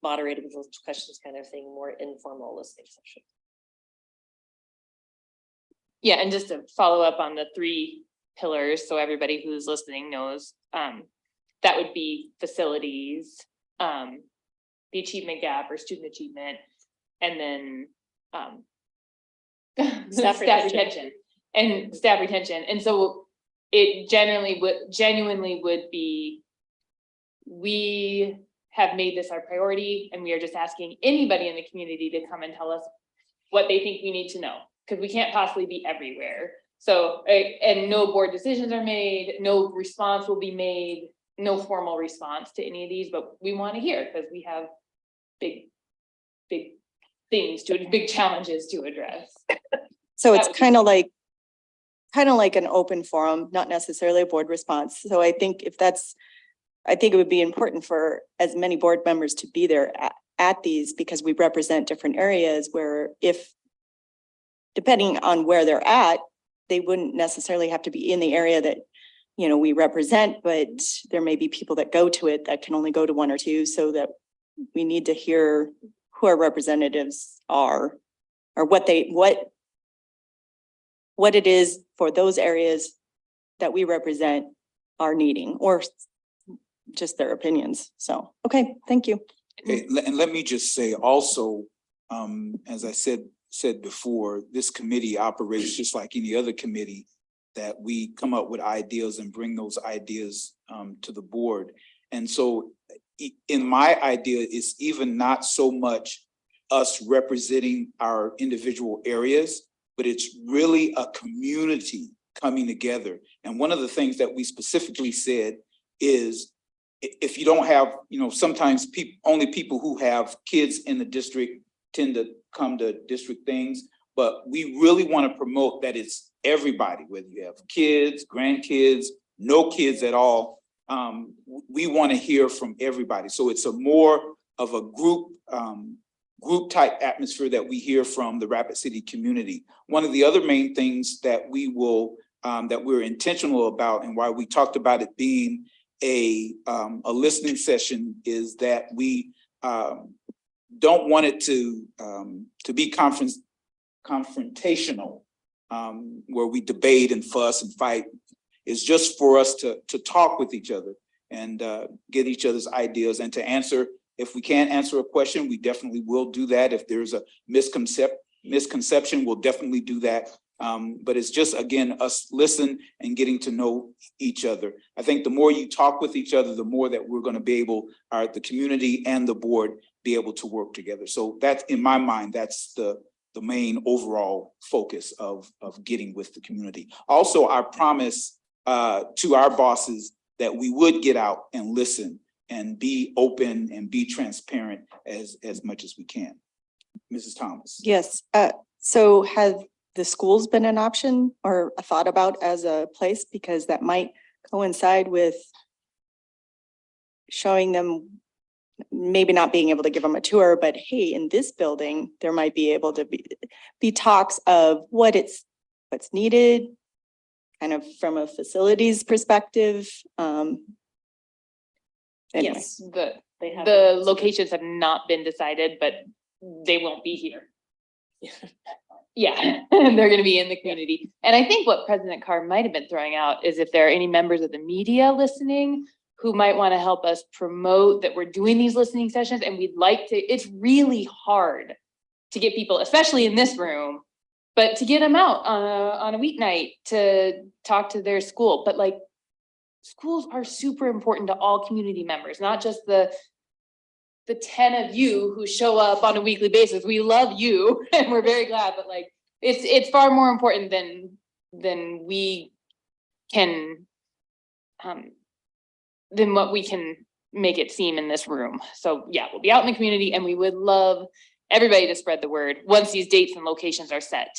moderated with those questions kind of thing, more informal listening session. Yeah, and just to follow up on the 3 pillars, so everybody who's listening knows, that would be facilities, the achievement gap or student achievement, and then staff retention and staff retention. And so it genuinely would be, we have made this our priority, and we are just asking anybody in the community to come and tell us what they think we need to know, because we can't possibly be everywhere. So, and no board decisions are made, no response will be made, no formal response to any of these, but we want to hear, because we have big things big challenges to address. So it's kind of like an open forum, not necessarily a board response. So I think it would be important for as many board members to be there at these, because we represent different areas where, if depending on where they're at, they wouldn't necessarily have to be in the area that, we represent, but there may be people that go to it that can only go to 1 or 2, so that we need to hear who our representatives are, or what it is for those areas that we represent are needing, or just their opinions. So, okay, thank you. Okay, and let me just say also, as I said before, this committee operates just like any other committee, that we come up with ideas and bring those ideas to the board. And so in my idea, it's even not so much us representing our individual areas, but it's really a community coming together. And one of the things that we specifically said is, if you don't have, sometimes only people who have kids in the district tend to come to district things, but we really want to promote that it's everybody, whether you have kids, grandkids, no kids at all. We want to hear from everybody. So it's a more of a group type atmosphere that we hear from the Rapid City community. One of the other main things that we will, that we're intentional about, and why we talked about it being a listening session, is that we don't want it to be confrontational, where we debate and fuss and fight. It's just for us to talk with each other and get each other's ideas, and to answer. If we can't answer a question, we definitely will do that. If there's a misconception, we'll definitely do that. But it's just, again, us listen and getting to know each other. I think the more you talk with each other, the more that we're going to be able, the community and the board, be able to work together. So that's, in my mind, that's the main overall focus of getting with the community. Also, our promise to our bosses that we would get out and listen and be open and be transparent as much as we can. Mrs. Thomas. Yes, so have the schools been an option or a thought about as a place? Because that might coincide with showing them, maybe not being able to give them a tour, but hey, in this building, there might be able to be talks of what's needed, kind of from a facilities perspective. Anyway. Yes, the locations have not been decided, but they won't be here. Yeah, they're gonna be in the community. And I think what President Carr might have been throwing out is if there are any members of the media listening who might want to help us promote that we're doing these listening sessions, and we'd like to, it's really hard to get people, especially in this room, but to get them out on a weeknight to talk to their school. But like, schools are super important to all community members, not just the 10 of you who show up on a weekly basis. We love you and we're very glad, but like, it's far more important than we can, than what we can make it seem in this room. So yeah, we'll be out in the community, and we would love everybody to spread the word once these dates and locations are set.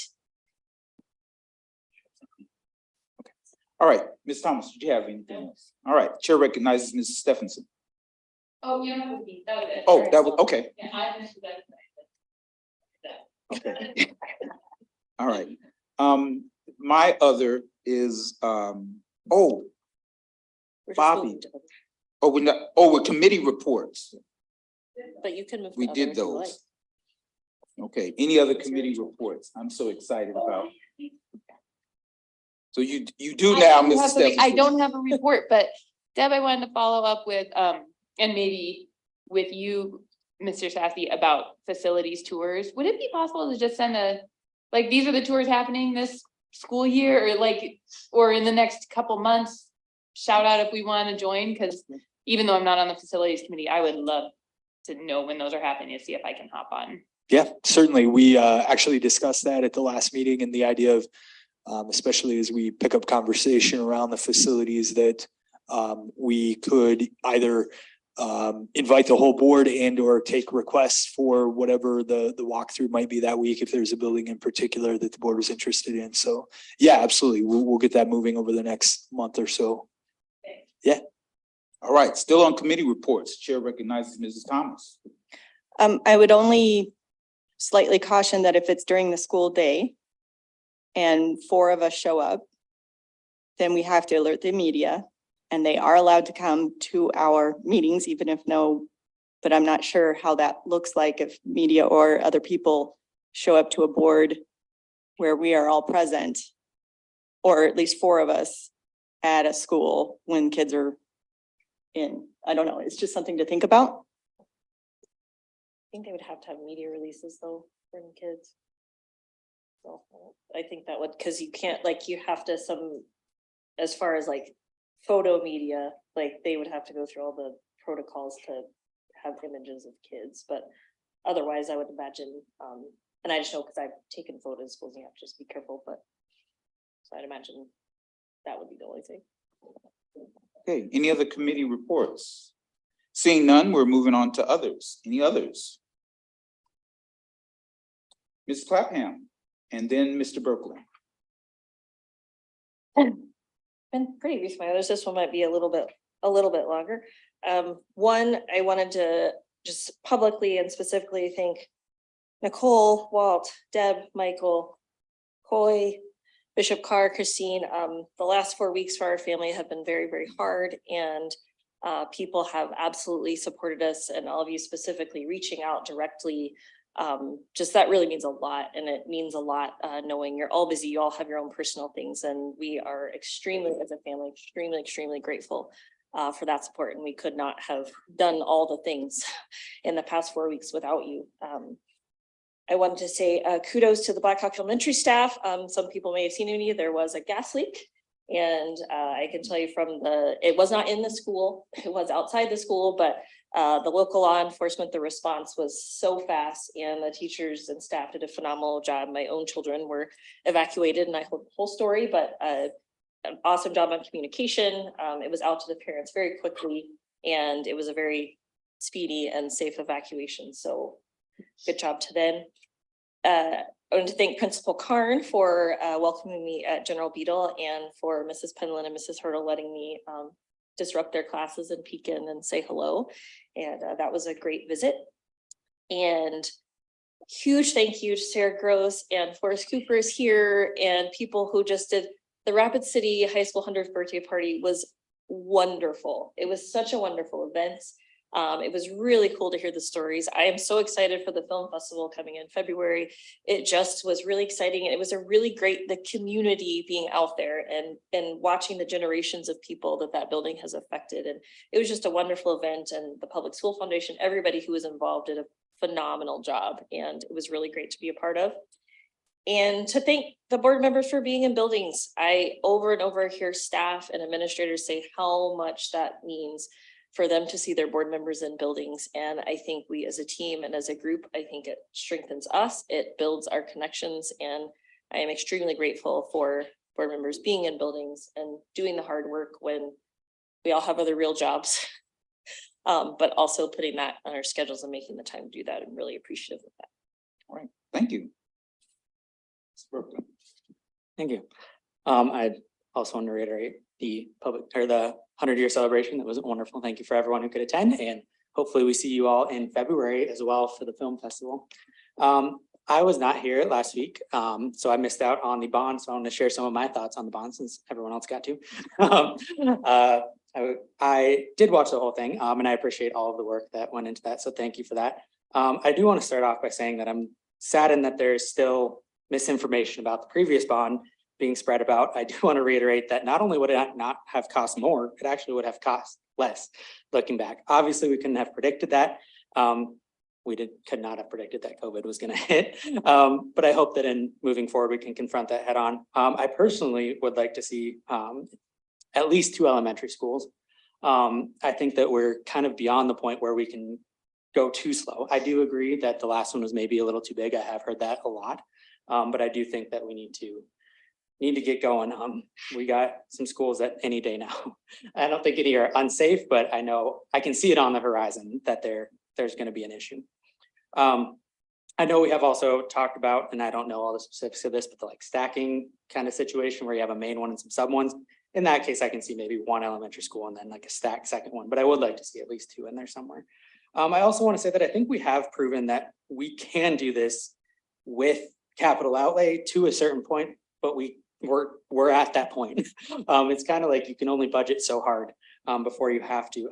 All right, Ms. Thomas, did you have anything else? All right, chair recognizes Mrs. Stephenson. Oh, you don't have to be, that was it. Oh, that was, okay. Yeah, I missed that. Okay. All right. My other is, Bobby. We're committee reports. But you can move. to We other did if you like. those. Okay, any other committee reports? I'm so excited about. So you do now, Mrs. Stephenson. I don't have a report, but Deb, I wanted to follow up with, and maybe with you, Mr. Sassy, about facilities tours. Would it be possible to just send like, these are the tours happening this school year, or in the next couple months? Shout out if we want to join, because even though I'm not on the facilities committee, I would love to know when those are happening to see if I can hop on. Yeah, certainly. We actually discussed that at the last meeting, and the idea of, especially as we pick up conversation around the facilities, that we could either invite the whole board and or take requests for whatever the walkthrough might be that week, if there's a building in particular that the board was interested in. So yeah, absolutely. We'll get that moving over the next month or so. Yeah. All right, still on committee reports. Chair recognizes Mrs. Thomas. I would only slightly caution that if it's during the school day and 4 of us show up, then we have to alert the media, and they are allowed to come to our meetings, even if but I'm not sure how that looks like if media or other people show up to a board where we are all present, or at least 4 of us at a school when kids are in. I don't know. It's just something to think about. I think they would have to have media releases though, for the kids. So I think that would, because you can't, like, you have to as far as like photo media, like they would have to go through all the protocols to have images of kids, but otherwise I would imagine, and I just know because I've taken photos in schools, and you have to just be careful, but so I'd imagine that would be the only thing. Okay, any other committee reports? Seeing none, we're moving on to others. Any others? Ms. Clapham, and then Mr. Berkeley. Been pretty brief, my others, this one might be a little bit longer. One, I wanted to just publicly and specifically thank Nicole, Walt, Deb, Michael, Coy, Bishop Carr, Christine. The last 4 weeks for our family have been very, very hard, and people have absolutely supported us, and all of you specifically reaching out directly. Just that really means a lot, and it means a lot knowing you're all busy, you all have your own personal things, and we are extremely, as a family, extremely grateful for that support, and we could not have done all the things in the past 4 weeks without you. I wanted to say kudos to the Black Hawk Elementary staff. Some people may have seen me, there was a gas leak. And I can tell you it was not in the school, it was outside the school, but the local law enforcement, the response was so fast, and the teachers and staff did a phenomenal job. My own children were evacuated, and I heard the whole story, but an awesome job on communication. It was out to the parents very quickly, and it was a very speedy and safe evacuation. So good job to them. I want to thank Principal Karn for welcoming me at General Beadle, and for Mrs. Penland and Mrs. Hurdle letting me disrupt their classes and peek in and say hello. And that was a great visit. And huge thank you to Sarah Gross and Forrest Cooper is here, and people who just did the Rapid City High School 100th birthday party was wonderful. It was such a wonderful event. It was really cool to hear the stories. I am so excited for the film festival coming in February. It just was really exciting, and it was a really great, the community being out there and watching the generations of people that building has affected. And it was just a wonderful event, and the Public School Foundation, everybody who was involved did a phenomenal job, and it was really great to be a part of. And to thank the board members for being in buildings. I over and over hear staff and administrators say how much that means for them to see their board members in buildings. And I think we as a team and as a group, I think it strengthens us, it builds our connections, and I am extremely grateful for board members being in buildings and doing the hard work when we all have other real jobs. But also putting that on our schedules and making the time to do that. I'm really appreciative of that. All right, thank you. Thank you. I also want to reiterate the 100-year celebration. That was wonderful. Thank you for everyone who could attend, and hopefully we see you all in February as well for the film festival. I was not here last week, so I missed out on the bond. So I want to share some of my thoughts on the bond since everyone else got to. I did watch the whole thing, and I appreciate all of the work that went into that. So thank you for that. I do want to start off by saying that I'm saddened that there's still misinformation about the previous bond being spread about. I do want to reiterate that not only would it not have cost more, it actually would have cost less looking back. Obviously, we couldn't have predicted that. Could not have predicted that COVID was going to hit. But I hope that in moving forward, we can confront that head on. I personally would like to see at least 2 elementary schools. I think that we're kind of beyond the point where we can go too slow. I do agree that the last one was maybe a little too big. I have heard that a lot. But I do think that we need to get going. We got some schools that any day now. I don't think any are unsafe, but I know I can see it on the horizon that there's going to be an issue. I know we have also talked about, and I don't know all the specifics of this, but the stacking kind of situation where you have a main one and some sub ones. In that case, I can see maybe 1 elementary school and then a stacked second one, but I would like to see at least 2 in there somewhere. I also want to say that I think we have proven that we can do this with capital outlay to a certain point, but we're at that point. It's kind of like you can only budget so hard before you have to.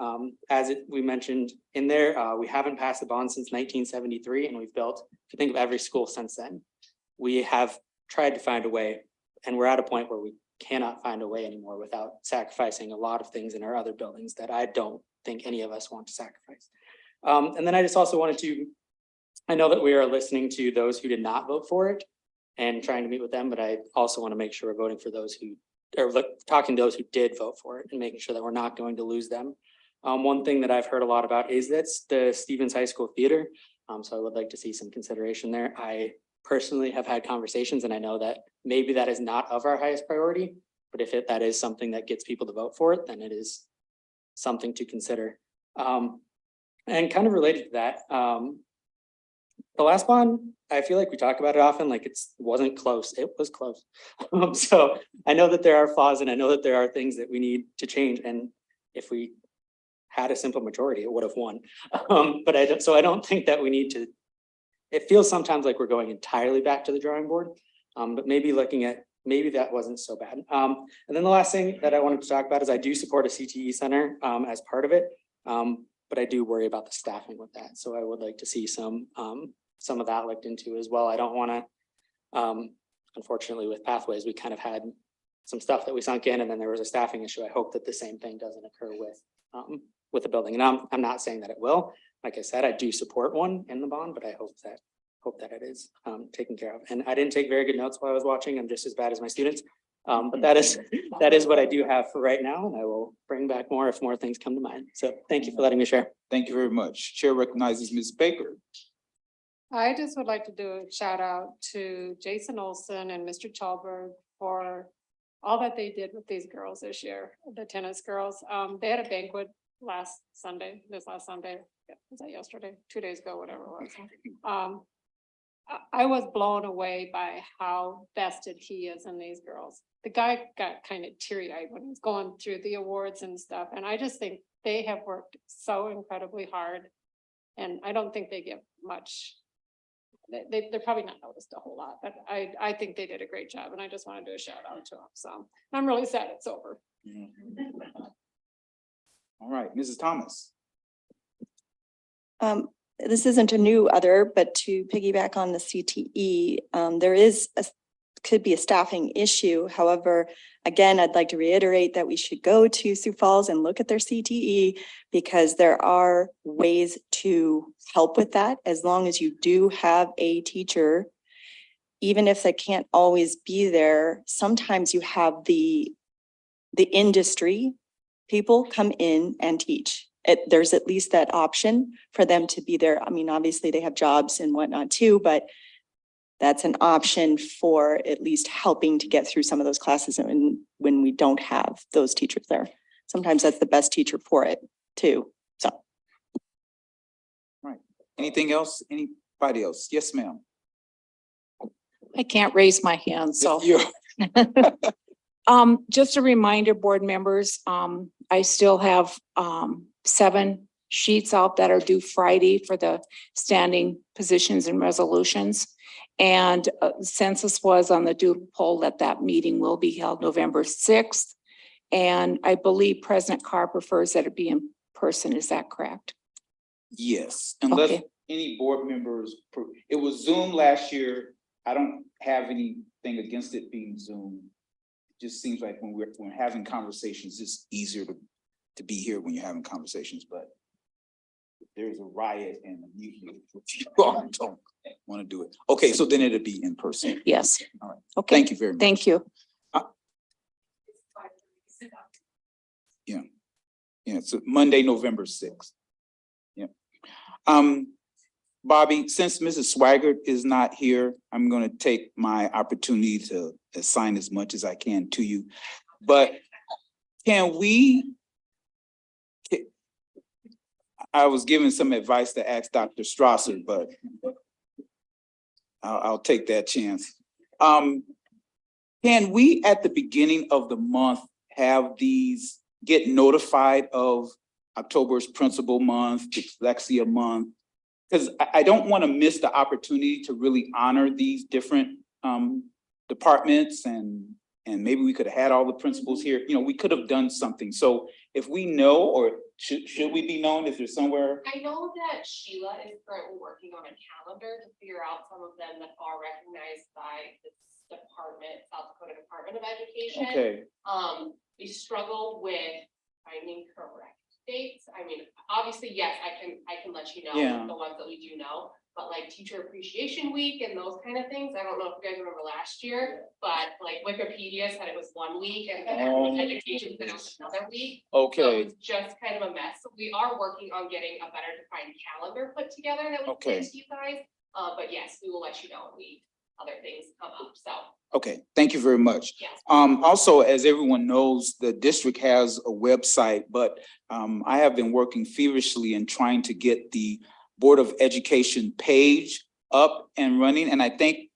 We mentioned in there, we haven't passed the bond since 1973, and we've built, if you think of every school since then, we have tried to find a way, and we're at a point where we cannot find a way anymore without sacrificing a lot of things in our other buildings that I don't think any of us want to sacrifice. And then I just also wanted to, I know that we are listening to those who did not vote for it and trying to meet with them, but I also want to make sure we're voting for those who, or talking to those who did vote for it and making sure that we're not going to lose them. One thing that I've heard a lot about is that's the Stevens High School Theater. So I would like to see some consideration there. I personally have had conversations and I know that maybe that is not of our highest priority, but if that is something that gets people to vote for it, then it is something to consider. And kind of related to that, the last bond, I feel like we talk about it often, like it wasn't close. It was close. So I know that there are flaws and I know that there are things that we need to change. And if we had a simple majority, it would have won. But I don't think that we need to, it feels sometimes like we're going entirely back to the drawing board. But maybe looking at, maybe that wasn't so bad. And then the last thing that I wanted to talk about is I do support a CTE center as part of it. But I do worry about the staffing with that. So I would like to see some of that looked into as well. I don't want to, unfortunately with Pathways, we kind of had some stuff that we sunk in and then there was a staffing issue. I hope that the same thing doesn't occur with the building. And I'm not saying that it will. Like I said, I do support one in the bond, but I hope that it is taken care of. And I didn't take very good notes while I was watching. I'm just as bad as my students. But that is what I do have for right now. And I will bring back more if more things come to mind. So thank you for letting me share. Thank you very much. Chair recognizes Ms. Baker. I just would like to do a shout out to Jason Olson and Mr. Chalberg for all that they did with these girls this year, the tennis girls. They had a banquet this last Sunday. Was that yesterday? 2 days ago, whatever it was. I was blown away by how vested he is in these girls. The guy got kind of teary-eyed when he was going through the awards and stuff. And I just think they have worked so incredibly hard. And I don't think they get much. They're probably not noticed a whole lot, but I think they did a great job. And I just want to do a shout out to them. So I'm really sad it's over. All right, Mrs. Thomas. This isn't a new other, but to piggyback on the CTE, there could be a staffing issue. However, again, I'd like to reiterate that we should go to Sioux Falls and look at their CTE because there are ways to help with that as long as you do have a teacher. Even if they can't always be there, sometimes you have the industry people come in and teach. There's at least that option for them to be there. I mean, obviously they have jobs and whatnot too, but that's an option for at least helping to get through some of those classes when we don't have those teachers there. Sometimes that's the best teacher for it too, so. Right. Anything else? Anybody else? Yes, ma'am. I can't raise my hand, so. Just a reminder, board members, I still have 7 sheets out that are due Friday for the standing positions and resolutions. And census was on the doodle poll that meeting will be held November 6th. And I believe President Carr prefers that it be in person. Is that correct? Yes, unless Okay. any board members, it was Zoom last year. I don't have anything against it being Zoom. It just seems like when we're having conversations, it's easier to be here when you're having conversations, but there's a riot and you don't want to do it. Okay, so then it'll be in person. Yes. All right. Okay. Thank you very much. Thank you. Yeah, so Monday, November 6th. Yeah. Bobby, since Mrs. Swaggart is not here, I'm gonna take my opportunity to assign as much as I can to you. But I was given some advice to ask Dr. Strasser, but I'll take that chance. Can we, at the beginning of the month, have these get notified of October's Principal Month, Dyslexia Month? Because I don't want to miss the opportunity to really honor these different departments and maybe we could have had all the principals here. You know, we could have done something. So if we know, or should we be known? Is there somewhere? I know that Sheila is currently working on a calendar to figure out some of them that are recognized by the department, South Dakota Department of Education. Okay, We struggled with finding correct dates. I mean, obviously, yes, I can let you know Yeah. the ones that we do know. But like Teacher Appreciation Week and those kind of things, I don't know if you guys remember last year, but like Wikipedia said it was 1 week and Oh. Education said it was another week. So okay, it's just kind of a mess. So we are working on getting a better defined calendar put together that we can Okay. send to you guys. But yes, we will let you know when other things come up, so, okay. Thank you very much. yes. Also, as everyone knows, the district has a website, but I have been working feverishly in trying to get the Board of Education page up and running, and I think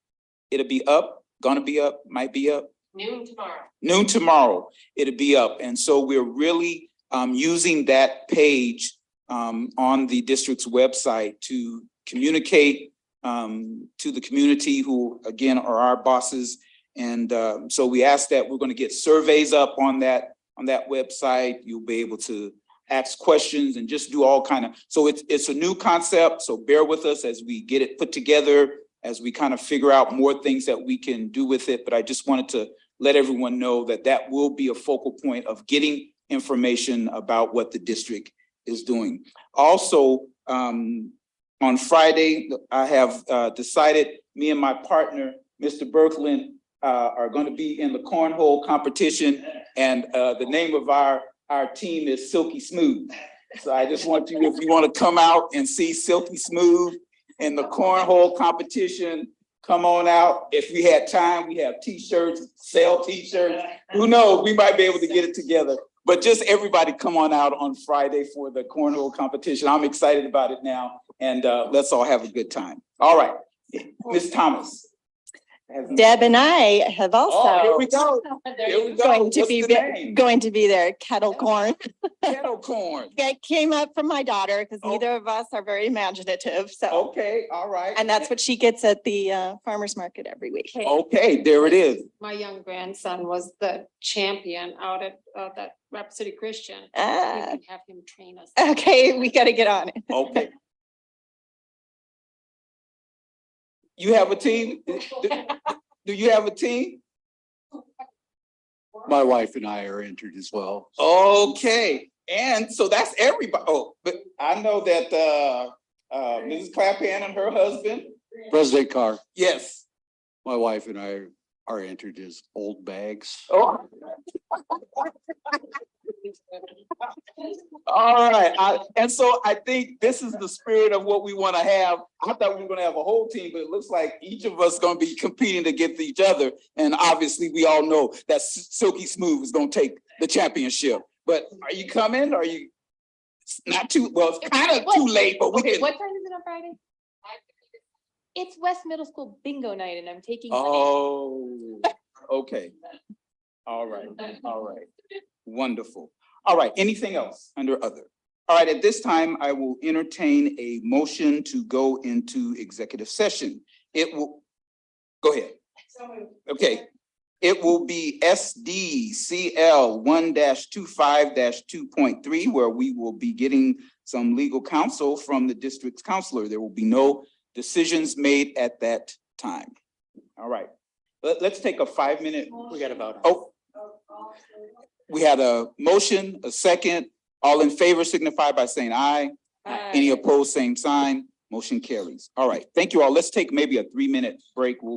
it'll be up, gonna be up, might be up. Noon tomorrow. Noon tomorrow, it'll be up. And so we're really using that page on the district's website to communicate to the community who, again, are our bosses. And so we ask that we're going to get surveys up on that website. You'll be able to ask questions and just do all kind of, so it's a new concept. So bear with us as we get it put together, as we kind of figure out more things that we can do with it. But I just wanted to let everyone know that that will be a focal point of getting information about what the district is doing. Also, on Friday, I have decided, me and my partner, Mr. Berkland, are going to be in the cornhole competition, and the name of our team is Silky Smooth. So I just want you, if you want to come out and see Silky Smooth in the cornhole competition, come on out. If we had time, we have t-shirts, sell t-shirts. Who knows? We might be able to get it together. But just everybody come on out on Friday for the cornhole competition. I'm excited about it now, and let's all have a good time. All right, Ms. Thomas. Deb and I have Oh, here also we go. Here we go. going to What's be the name? going to be there, kettle corn. Kettle corn. That came up from my daughter because Oh. neither of us are very imaginative, so. Okay, all right. And that's what she gets at the farmer's market every week. Okay, there it is. My young grandson was the champion out at that Rapid City Christian. We Ah, can have him train us. okay, we gotta get on it. Okay. You have a team? Do you have a team? My wife and I are entered as well. Okay, and so that's everybody. Oh, but I know that Mrs. Clapan and her husband, President Carr, yes. my wife and I are entered as old bags. Oh. All right, and so I think this is the spirit of what we want to have. I thought we were going to have a whole team, but it looks like each of us going to be competing against each other. And obviously, we all know that Silky Smooth is going to take the championship. But are you coming? Are you? It's not too, well, it's kind of too late, but we Okay, can. what time is it on Friday? It's West Middle School bingo night and I'm taking. Oh, okay. All right, wonderful. All right, anything else under other? All right, at this time, I will entertain a motion to go into executive session. It will, go ahead. Okay, it will be SDCL 1-25-2.3, where we will be getting some legal counsel from the district's counselor. There will be no decisions made at that time. All right, let's take a 5-minute. We got to vote. Oh. We had a motion, a second. All in favor signify by saying aye. Any opposed, same sign. Motion carries. All right, thank you all. Let's take maybe a 3-minute break. We'll